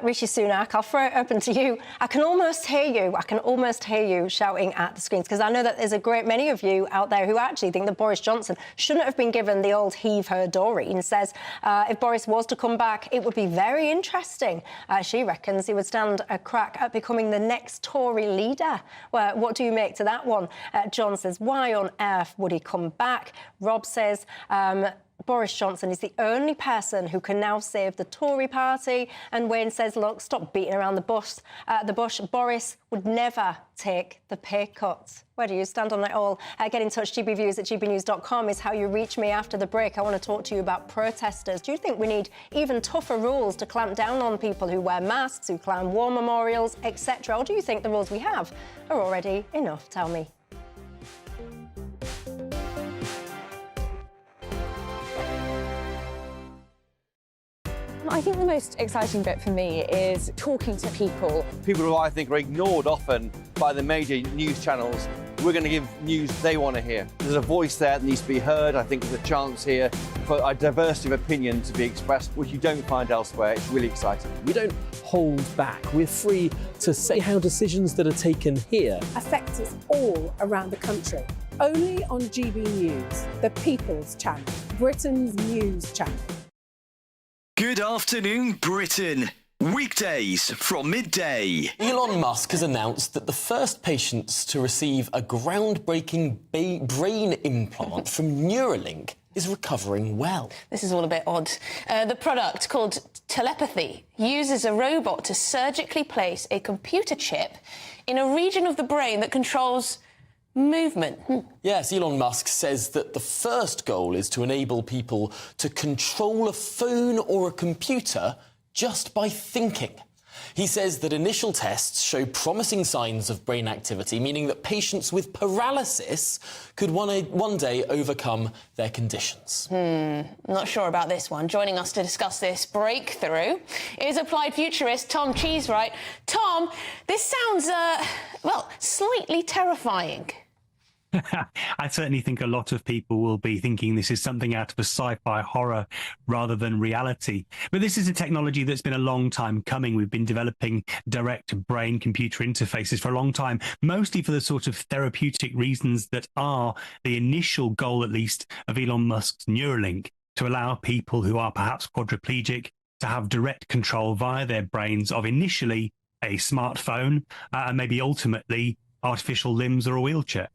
Rishi Sunak, I'll throw it open to you. I can almost hear you shouting at the screens, because I know that there's a great many of you out there who actually think that Boris Johnson shouldn't have been given the old heave-her Doreen. Says if Boris was to come back, it would be very interesting. She reckons he would stand a crack at becoming the next Tory leader. Well, what do you make to that one? John says, why on earth would he come back? Rob says, Boris Johnson is the only person who can now save the Tory party. And Wayne says, look, stop beating around the bush. Boris would never take the pay cut. Where do you stand on it all? Get in touch. gbviews@gbnews.com is how you reach me after the break. I want to talk to you about protesters. Do you think we need even tougher rules to clamp down on people who wear masks, who climb war memorials, etc.? Or do you think the rules we have are already enough? Tell me. I think the most exciting bit for me is talking to people. People who I think are ignored often by the major news channels. We're going to give news they want to hear. There's a voice there that needs to be heard. I think there's a chance here for a diversity of opinion to be expressed, which you don't find elsewhere. It's really exciting. We don't hold back. We're free to say how decisions that are taken here affect us all around the country. only on GB News, the People's Channel, Britain's news channel. Good afternoon, Britain. Weekdays from midday. Elon Musk has announced that the first patients to receive a groundbreaking brain implant from Neuralink is recovering well. This is all a bit odd. The product, called telepathy, uses a robot to surgically place a computer chip in a region of the brain that controls movement. Yes, Elon Musk says that the first goal is to enable people to control a phone or a computer just by thinking. He says that initial tests show promising signs of brain activity, meaning that patients with paralysis could one day overcome their conditions. Not sure about this one. Joining us to discuss this breakthrough is applied futurist Tom Cheesewright. Tom, this sounds, well, slightly terrifying. I certainly think a lot of people will be thinking this is something out of a sci-fi horror rather than reality. But this is a technology that's been a long time coming. We've been developing direct brain-computer interfaces for a long time, mostly for the sort of therapeutic reasons that are the initial goal, at least, of Elon Musk's Neuralink, to allow people who are perhaps quadriplegic to have direct control via their brains of initially a smartphone and maybe ultimately artificial limbs or a wheelchair.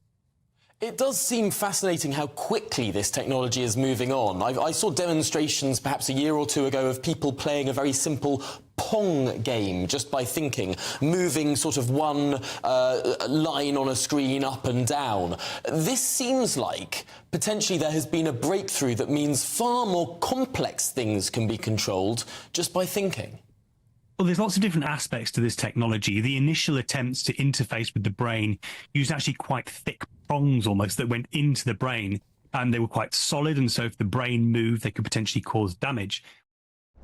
It does seem fascinating how quickly this technology is moving on. I saw demonstrations perhaps a year or two ago of people playing a very simple Pong game just by thinking, moving sort of one line on a screen up and down. This seems like potentially there has been a breakthrough that means far more complex things can be controlled just by thinking. Well, there's lots of different aspects to this technology. The initial attempts to interface with the brain used actually quite thick prongs almost that went into the brain, and they were quite solid, and so if the brain moved, they could potentially cause damage.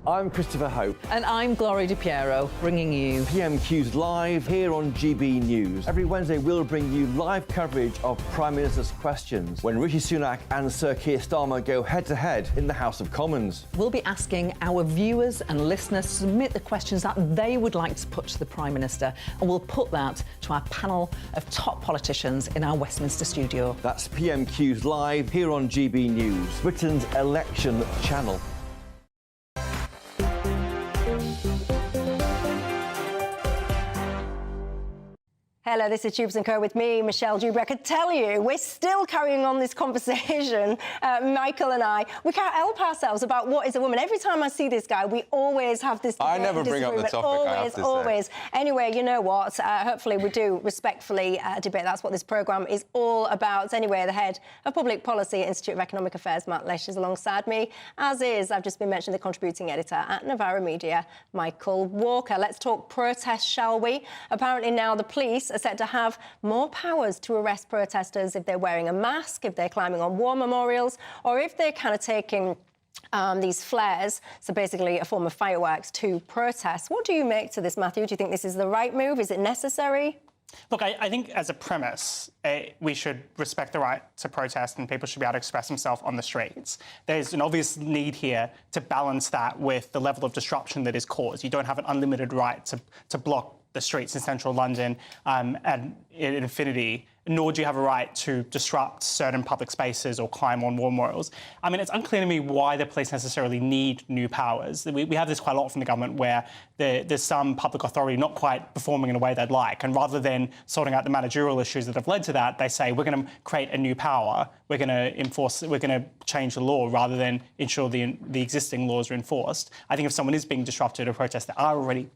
I'm Christopher Hope. And I'm Gloria DiPiero, bringing you PMQ's live here on GB News. Every Wednesday, we'll bring you live coverage of Prime Minister's questions when Rishi Sunak and Sir Keir Starmer go head-to-head in the House of Commons. We'll be asking our viewers and listeners to submit the questions that they would like to put to the Prime Minister, and we'll put that to our panel of top politicians in our Westminster studio. That's PMQ's live here on GB News, Britain's election channel. Hello, this is Dewbs & Co. with me, Michelle Dewberry. I could tell you, we're still carrying on this conversation, Michael and I. We can't help ourselves about what is a woman. Every time I see this guy, we always have this debate. I never bring up the topic, I have to say. Always. Anyway, you know what? Hopefully we do respectfully debate. That's what this programme is all about. Anyway, the head of Public Policy at Institute of Economic Affairs, Matt Lesh, is alongside me, as is, I've just been mentioned, the contributing editor at Novara Media, Michael Walker. Let's talk protests, shall we? Apparently now the police are set to have more powers to arrest protesters if they're wearing a mask, if they're climbing on war memorials, or if they're kind of taking these flares, so basically a form of fireworks, to protest. What do you make to this, Matthew? Do you think this is the right move? Is it necessary? Look, I think as a premise, we should respect the right to protest and people should be able to express themselves on the streets. There's an obvious need here to balance that with the level of disruption that is caused. You don't have an unlimited right to block the streets in central London and in infinity, nor do you have a right to disrupt certain public spaces or climb on war memorials. I mean, it's unclear to me why the police necessarily need new powers. We have this quite a lot from the government where there's some public authority not quite performing in a way they'd like, and rather than sorting out the managerial issues that have led to that, they say, we're going to create a new power, we're going to enforce, we're going to change the law rather than ensure the existing laws are enforced. I think if someone is being disrupted or protest, there are already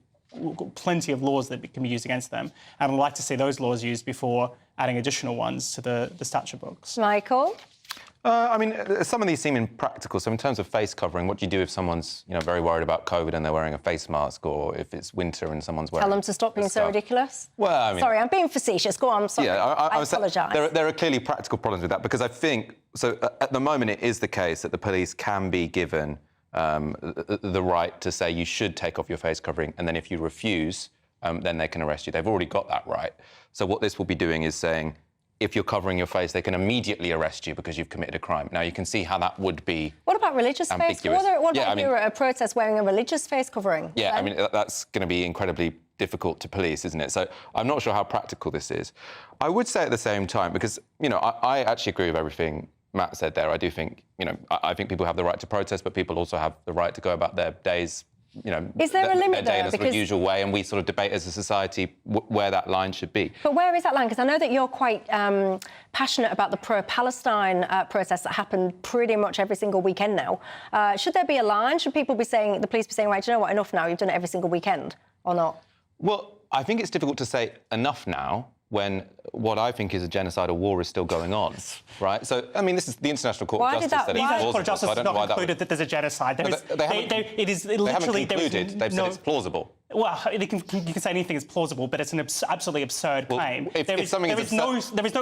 plenty of laws that can be used against them, and I'd like to see those laws used before adding additional ones to the statute books. Michael? I mean, some of these seem impractical. So in terms of face covering, what do you do if someone's, very worried about COVID and they're wearing a face mask, or if it's winter and someone's wearing... Tell them to stop being so ridiculous? Well, I mean... Sorry, I'm being facetious. Go on, sorry. Yeah, I apologise. There are clearly practical problems with that, because I think... So at the moment, it is the case that the police can be given the right to say you should take off your face covering, and then if you refuse, then they can arrest you. They've already got that right. So what this will be doing is saying, if you're covering your face, they can immediately arrest you because you've committed a crime. Now, you can see how that would be What about religious ambiguous. face? What about if you're at a protest wearing a religious face covering? Yeah, I mean, that's going to be incredibly difficult to police, isn't it? So I'm not sure how practical this is. I would say at the same time, because, you know, I actually agree with everything Matt said there. I do think, you know, I think people have the right to protest, but people also have the right to go about their days, you know, is there a limit their day there? in a sort of usual way, and we sort of debate as a society where that line should be. But where is that line? Because I know that you're quite passionate about the pro-Palestine protests that happen pretty much every single weekend now. Should there be a line? Should people be saying, the police be saying, right, you know what, enough now, you've done it every single weekend, or not? Well, I think it's difficult to say enough now when what I think is a genocidal war is still going on, right? So, I mean, this is the International Court of Justice said it's The plausible. Court of Justice has not concluded that there's a genocide. They haven't concluded. They've said it's plausible. Well, you can say anything is plausible, but it's an absolutely absurd claim. There is no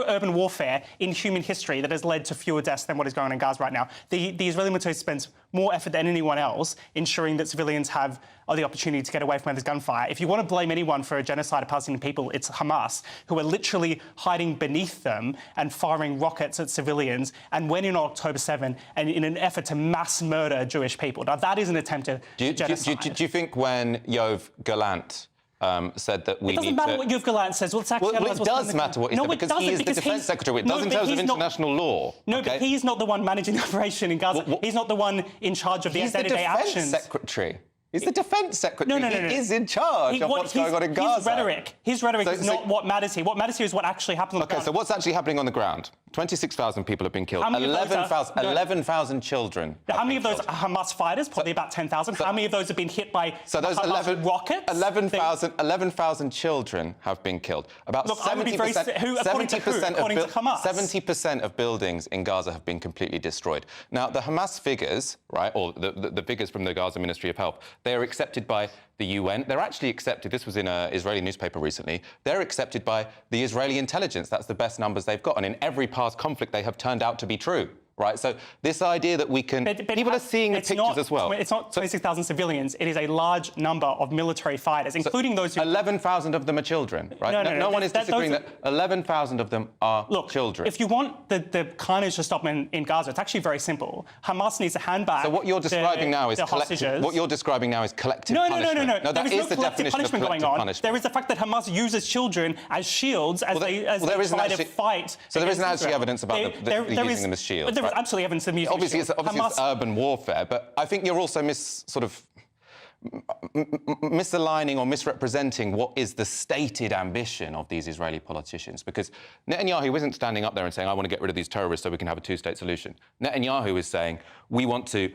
urban warfare in human history that has led to fewer deaths than what is going on in Gaza right now. The Israeli military spends more effort than anyone else ensuring that civilians have the opportunity to get away from where there's gunfire. If you want to blame anyone for a genocide of Palestinian people, it's Hamas, who are literally hiding beneath them and firing rockets at civilians and went in October 7 and in an effort to mass murder Jewish people. Now, that is an attempt at genocide. Do you think when Yoav Gallant said that we need to... It doesn't matter what Yoav Gallant says. Well, it does matter what he said, because he is the Defence Secretary. It does in terms of international law. No, but he's not the one managing the operation in Gaza. He's not the one in charge of the day-to-day actions. He's the Defence Secretary. He's the Defence Secretary. No. He is in charge of what's going on in Gaza. His rhetoric is not what matters here. What matters here is what actually happens on the ground. OK, so what's actually happening on the ground? 26,000 people have been killed. 11,000 children. How many of those are Hamas fighters? Probably about 10,000. How many of those have been hit by Hamas rockets? 11,000 children have been killed. About 70% of buildings in Gaza have been completely destroyed. Now, the Hamas figures, right, or the figures from the Gaza Ministry of Health, they are accepted by the UN. They're actually accepted, this was in an Israeli newspaper recently, they're accepted by the Israeli intelligence. That's the best numbers they've got. And in every past conflict, they have turned out to be true. Right, so this idea that we can... people are seeing the pictures as well. It's not 26,000 civilians. It is a large number of military fighters, including those who... 11,000 of them are children, right? No one is disagreeing that 11,000 of them are children. If you want the carnage to stop in Gaza, it's actually very simple. Hamas needs to hand back... So what you're describing now is collective... What you're describing now is collective punishment. No, there is no collective punishment going on. There is the fact that Hamas uses children as shields as they try to fight. So there isn't actually evidence about using them as shields. Absolutely evidence of music. Obviously, it's urban warfare, but I think you're also misaligning or misrepresenting what is the stated ambition of these Israeli politicians. Because Netanyahu isn't standing up there and saying, I want to get rid of these terrorists so we can have a two-state solution. Netanyahu is saying, we want to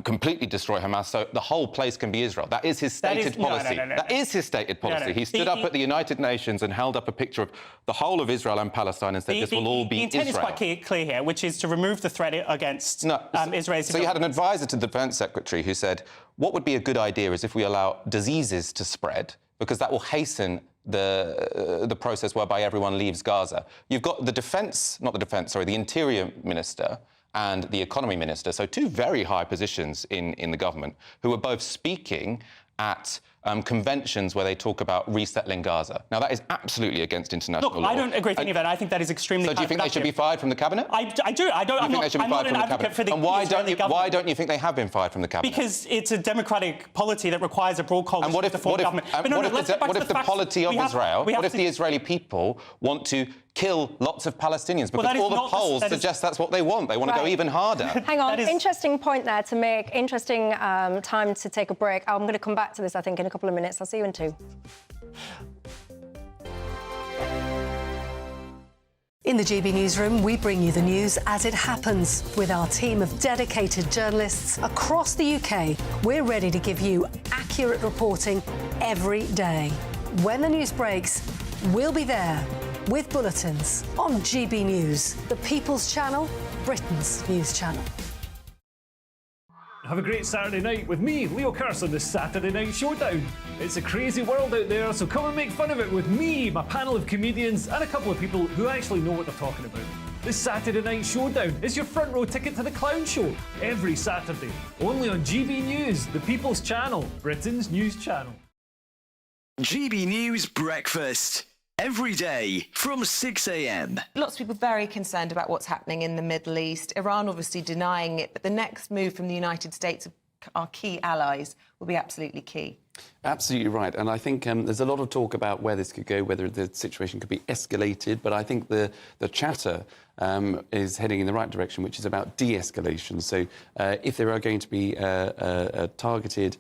completely destroy Hamas so the whole place can be Israel. That is his stated policy. That is his stated policy. He stood up at the United Nations and held up a picture of the whole of Israel and Palestine and said this will all be Israel. The intent is quite clear here, which is to remove the threat against Israel. So you had an advisor to the Defence Secretary who said, what would be a good idea is if we allow diseases to spread, because that will hasten the process whereby everyone leaves Gaza. You've got the Interior Minister and the Economy Minister, so two very high positions in the government, who are both speaking at conventions where they talk about resettling Gaza. Now, that is absolutely against international law. I don't agree with any of that. I think that is extremely So do you think they should be fired from the Cabinet? I do. I'm not an advocate for the Israeli government. Why don't you think they have been fired from the Cabinet? Because it's a democratic polity that requires a broad coalition to form government. What if the polity of Israel, what if the Israeli people want to kill lots of Palestinians? Because all the polls suggest that's what they want. They want to go even harder. Hang on, interesting point there to make, interesting time to take a break. I'm going to come back to this, I think, in a couple of minutes. I'll see you in 2. In the GB Newsroom, we bring you the news as it happens. With our team of dedicated journalists across the UK, we're ready to give you accurate reporting every day. When the news breaks, we'll be there with bulletins on GB News, the People's Channel, Britain's news channel. Have a great Saturday night with me, Leo Curse, on the Saturday Night Showdown. It's a crazy world out there, so come and make fun of it with me, my panel of comedians, and a couple of people who actually know what they're talking about. This Saturday Night Showdown is your front row ticket to the clown show every Saturday, only on GB News, the People's Channel, Britain's news channel. GB News Breakfast. Every day from 6 a.m. Lots of people very concerned about what's happening in the Middle East. Iran obviously denying it, but the next move from the United States, our key allies, will be absolutely key. Absolutely right. And I think there's a lot of talk about where this could go, whether the situation could be escalated. But I think the chatter is heading in the right direction, which is about de-escalation. So if there are going to be targeted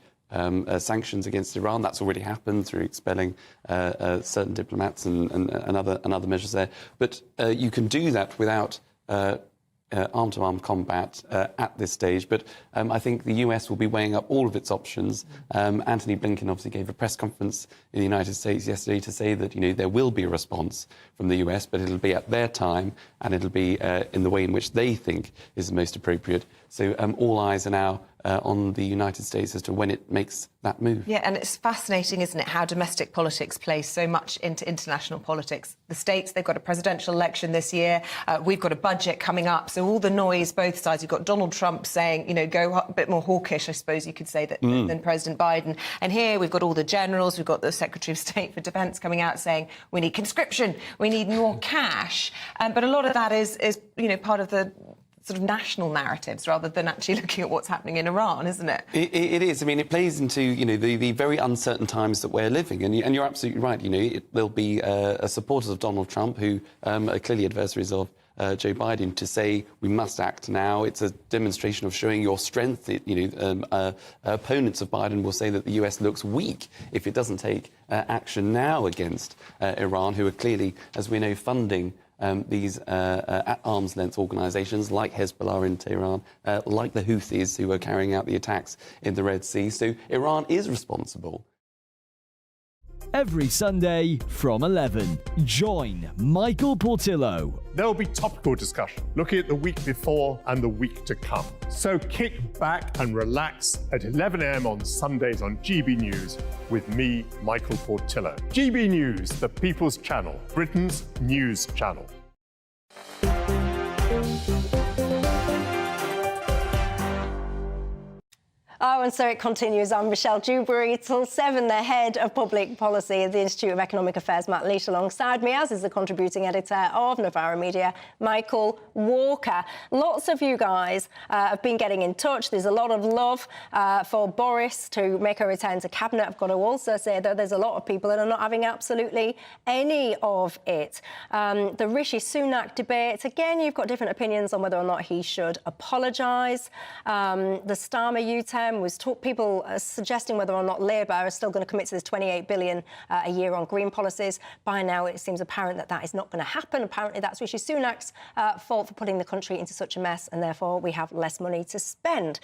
sanctions against Iran, that's already happened through expelling certain diplomats and other measures there. But you can do that without arm-to-arm combat at this stage. But I think the US will be weighing up all of its options. Anthony Blinken obviously gave a press conference in the United States yesterday to say that, there will be a response from the US, but it'll be at their time and it'll be in the way in which they think is the most appropriate. So all eyes are now on the United States as to when it makes that move. Yeah, and it's fascinating, isn't it, how domestic politics plays so much into international politics. The States, they've got a presidential election this year. We've got a budget coming up. So all the noise, both sides. You've got Donald Trump saying, go a bit more hawkish, I suppose you could say, than President Biden. And here we've got all the generals. We've got the Secretary of State for Defence coming out saying we need conscription, we need more cash. But a lot of that is part of the sort of national narratives rather than actually looking at what's happening in Iran, isn't it? It is. I mean, it plays into, the very uncertain times that we're living. And you're absolutely right. There'll be supporters of Donald Trump who are clearly adversaries of Joe Biden to say we must act now. It's a demonstration of showing your strength. Opponents of Biden will say that the US looks weak if it doesn't take action now against Iran, who are clearly, as we know, funding these at arm's length organisations like Hezbollah in Tehran, like the Houthis who are carrying out the attacks in the Red Sea. So Iran is responsible. Every Sunday from 11, join Michael Portillo. There will be topical discussion, looking at the week before and the week to come. So kick back and relax at 11 a.m. on Sundays on GB News with me, Michael Portillo. GB News, the People's Channel, Britain's news channel. Oh, and so it continues. I'm Michelle Dewberry. Till 7, the head of public policy at the Institute of Economic Affairs, Matt Leach, alongside me, as is the contributing editor of Novara Media, Michael Walker. Lots of you guys have been getting in touch. There's a lot of love for Boris to make a return to cabinet. I've got to also say that there's a lot of people that are not having absolutely any of it. The Rishi Sunak debate, again, you've got different opinions on whether or not he should apologise. The Starmer U-turn was people suggesting whether or not Labour are still going to commit to this $28 billion a year on green policies. By now, it seems apparent that that is not going to happen. Apparently, that's Rishi Sunak's fault for putting the country into such a mess, and therefore we have less money to spend.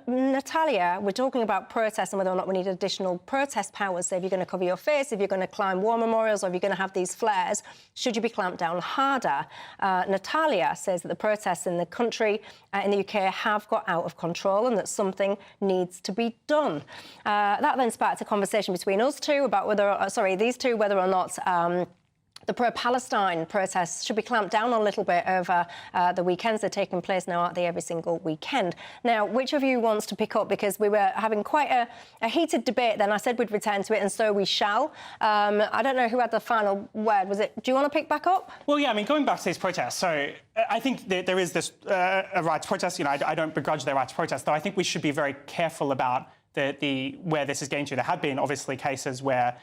Natalia, we're talking about protests and whether or not we need additional protest powers. So if you're going to cover your face, if you're going to climb war memorials, or if you're going to have these flares, should you be clamped down harder? Natalia says that the protests in the country, in the UK, have got out of control and that something needs to be done. That then sparked a conversation between us two about these two, whether or not the pro-Palestine protests should be clamped down on a little bit over the weekends. They're taking place now, aren't they, every single weekend? Now, which of you wants to pick up? Because we were having quite a heated debate then. I said we'd return to it, and so we shall. I don't know who had the final word. Was it? Do you want to pick back up? Well, yeah, I mean, going back to these protests, so I think there is this a right to protest. I don't begrudge their right to protest, though I think we should be very careful about where this is getting to. There have been obviously cases where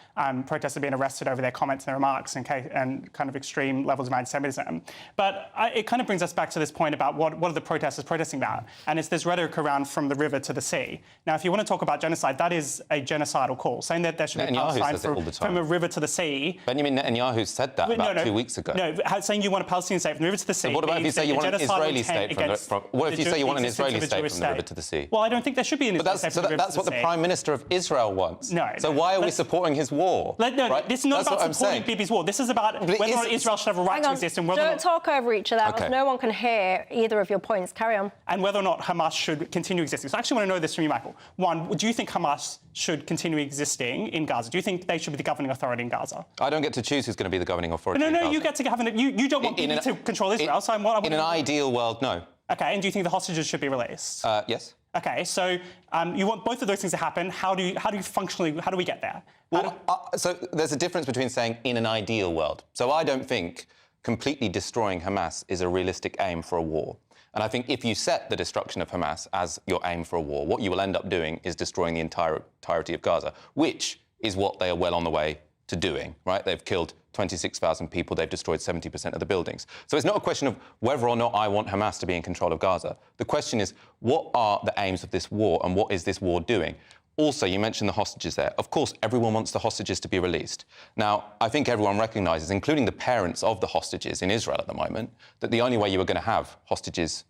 protesters have been arrested over their comments and remarks and kind of extreme levels of anti-Semitism. But it kind of brings us back to this point about what are the protesters protesting about? And it's this rhetoric around from the river to the sea. Now, if you want to talk about genocide, that is a genocidal call, saying that there should be Palestine from a river to the sea. Benjamin Netanyahu said that about 2 weeks ago. No, saying you want a Palestinian state from the river to the sea. So what about if you say you want an Israeli state what if you say you want an Israeli state from the river to the sea? Well, I don't think there should be an Israeli state from the river to the sea. What the Prime Minister of Israel wants. No. So why are we supporting his war? This is not about supporting Bibi's war. This is about whether or not Israel should have a right to exist and whether Don't talk over each other. Okay. No one can hear either of your points. Carry on. And whether or not Hamas should continue existing. So I actually want to know this from you, Michael. One, do you think Hamas should continue existing in Gaza? Do you think they should be the governing authority in Gaza? I don't get to choose who's going to be the governing authority in Gaza. You get to govern it. You don't want Bibi to control Israel. In an ideal world, no. Okay, and do you think the hostages should be released? Yes. Okay, so you want both of those things to happen. How do we get there? Well, so there's a difference between saying in an ideal world. So I don't think completely destroying Hamas is a realistic aim for a war. And I think if you set the destruction of Hamas as your aim for a war, what you will end up doing is destroying the entirety of Gaza, which is what they are well on the way to doing, right? They've killed 26,000 people, they've destroyed 70% of the buildings. So it's not a question of whether or not I want Hamas to be in control of Gaza. The question is, what are the aims of this war and what is this war doing? Also, you mentioned the hostages there. Of course, everyone wants the hostages to be released. Now, I think everyone recognises, including the parents of the hostages in Israel at the moment, that the only way you are going to have hostages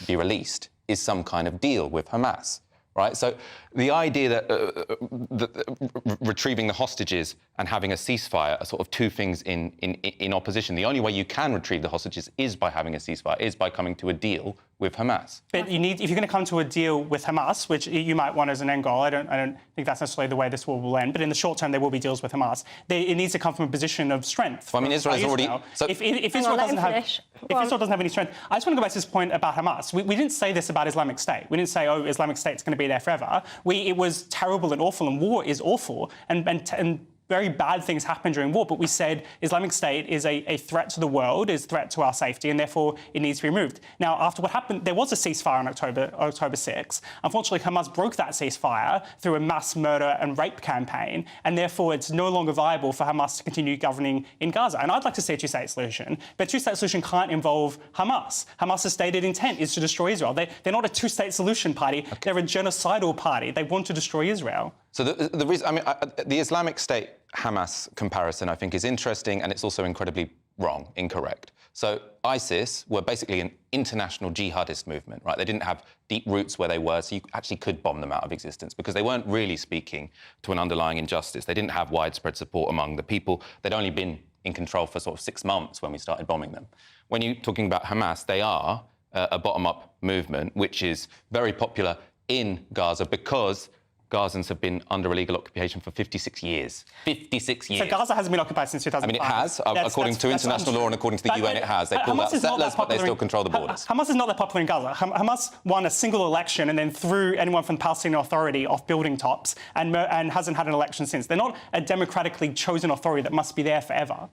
be released is some kind of deal with Hamas. Right? So the idea that retrieving the hostages and having a ceasefire are sort of two things in opposition. The only way you can retrieve the hostages is by having a ceasefire, is by coming to a deal with Hamas. But you need, if you're going to come to a deal with Hamas, which you might want as an end goal, I don't think that's necessarily the way this war will end. But in the short term, there will be deals with Hamas. It needs to come from a position of strength. Well, I mean, Israel has already. So if Israel doesn't have any strength, I just want to go back to this point about Hamas. We didn't say this about Islamic State. We didn't say, oh, Islamic State's going to be there forever. It was terrible and awful, and war is awful, and very bad things happen during war, but we said Islamic State is a threat to the world, is a threat to our safety, and therefore it needs to be removed. Now, after what happened, there was a ceasefire on October 6. Unfortunately, Hamas broke that ceasefire through a mass murder and rape campaign, and therefore it's no longer viable for Hamas to continue governing in Gaza. And I'd like to see a two-state solution, but a two-state solution can't involve Hamas. Hamas's stated intent is to destroy Israel. They're not a two-state solution party. Okay. They're a genocidal party. They want to destroy Israel. So the reason, I mean, the Islamic State Hamas comparison, I think, is interesting, and it's also incredibly wrong, incorrect. So ISIS were basically an international jihadist movement, right? They didn't have deep roots where they were, so you actually could bomb them out of existence because they weren't really speaking to an underlying injustice. They didn't have widespread support among the people. They'd only been in control for sort of 6 months when we started bombing them. When you're talking about Hamas, they are a bottom-up movement, which is very popular in Gaza because Gazans have been under illegal occupation for 56 years. 56 years. So Gaza hasn't been occupied since 2005. I mean, it has. According to international law and according to the UN, it has. They pulled out settlers, but they still control the borders. Hamas is not that popular in Gaza. Hamas won a single election and then threw anyone from the Palestinian Authority off building tops and hasn't had an election since. They're not a democratically chosen authority that must be there forever.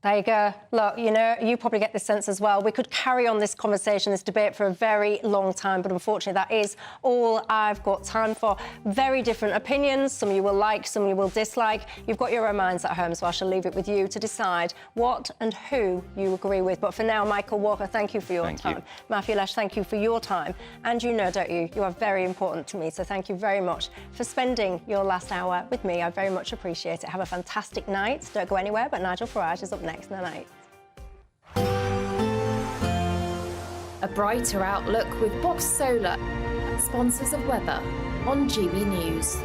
There you go. Look, you know, you probably get this sense as well. We could carry on this conversation, this debate for a very long time, but unfortunately that is all I've got time for. Very different opinions. Some you will like, some you will dislike. You've got your own minds at home, so I shall leave it with you to decide what and who you agree with. But for now, Michael Walker, thank you for your time. Matthew Lesh, thank you for your time. And you know, don't you, you are very important to me, so thank you very much for spending your last hour with me. I very much appreciate it. Have a fantastic night. Don't go anywhere, but Nigel Farage is up next in the night. A brighter outlook with Box Solar, sponsors of weather on GB News.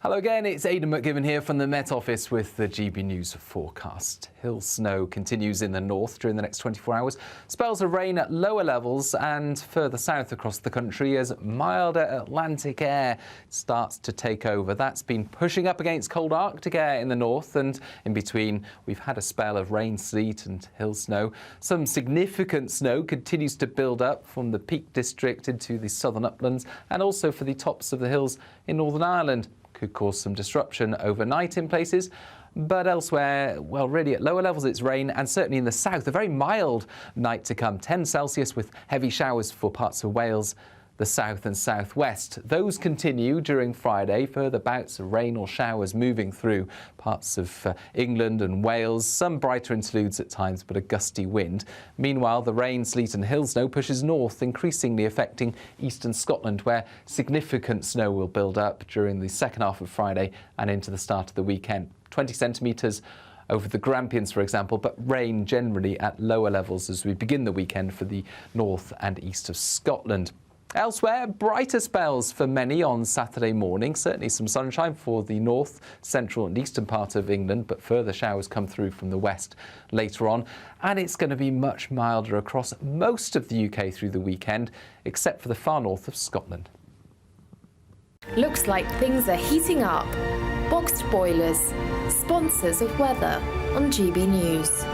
Hello again, it's Aidan McGibbon here from the Met Office with the GB News forecast. Hill snow continues in the north during the next 24 hours. Spells of rain at lower levels and further south across the country as milder Atlantic air starts to take over. That's been pushing up against cold Arctic air in the north, and in between we've had a spell of rain, sleet and hill snow. Some significant snow continues to build up from the Peak District into the southern uplands and also for the tops of the hills in Northern Ireland. Could cause some disruption overnight in places, but elsewhere, well, really at lower levels it's rain, and certainly in the south, a very mild night to come, 10 Celsius with heavy showers for parts of Wales, the south and southwest. Those continue during Friday, further bouts of rain or showers moving through parts of England and Wales, some brighter interludes at times, but a gusty wind. Meanwhile, the rain, sleet and hill snow pushes north, increasingly affecting eastern Scotland, where significant snow will build up during the second half of Friday and into the start of the weekend. 20 centimetres over the Grampians, for example, but rain generally at lower levels as we begin the weekend for the north and east of Scotland. Elsewhere, brighter spells for many on Saturday morning. Certainly some sunshine for the north, central and eastern part of England, but further showers come through from the west later on. And it's going to be much milder across most of the UK through the weekend, except for the far north of Scotland. Looks like things are heating up. Boxed boilers, sponsors of weather on GB News.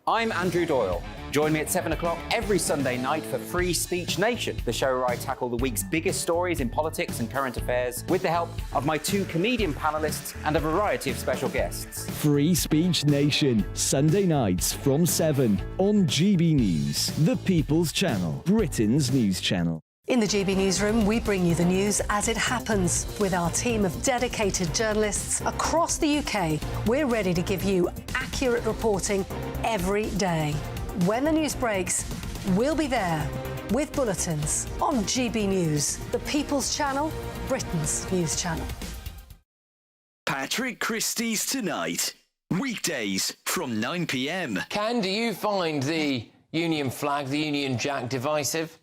I'm Andrew Doyle. Join me at 7 o'clock every Sunday night for Free Speech Nation, the show where I tackle the week's biggest stories in politics and current affairs with the help of my 2 comedian panellists and a variety of special guests. Free Speech Nation, Sunday nights from 7 on GB News, the People's Channel, Britain's news channel. In the GB Newsroom, we bring you the news as it happens. With our team of dedicated journalists across the UK, we're ready to give you accurate reporting every day. When the news breaks, we'll be there with bulletins on GB News, the People's Channel, Britain's news channel. Patrick Christie's Tonight. Weekdays from 9 p.m. Ken, do you find the Union flag, the Union Jack, divisive?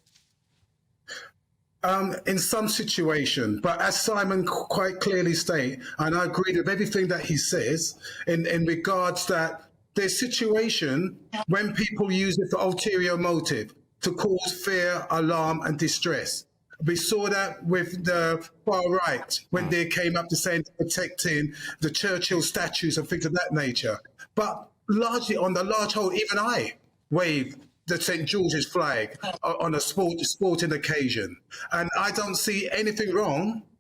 In some situation, but as Simon quite clearly stated, and I agree with everything that he says in regards that there's situation when people use it for ulterior motive to cause fear, alarm and distress. We saw that with the far right when they came up to saying protecting the Churchill statues and things of that nature. But largely on the large whole, even I wave the St. George's flag on a sporting occasion. And I don't see anything wrong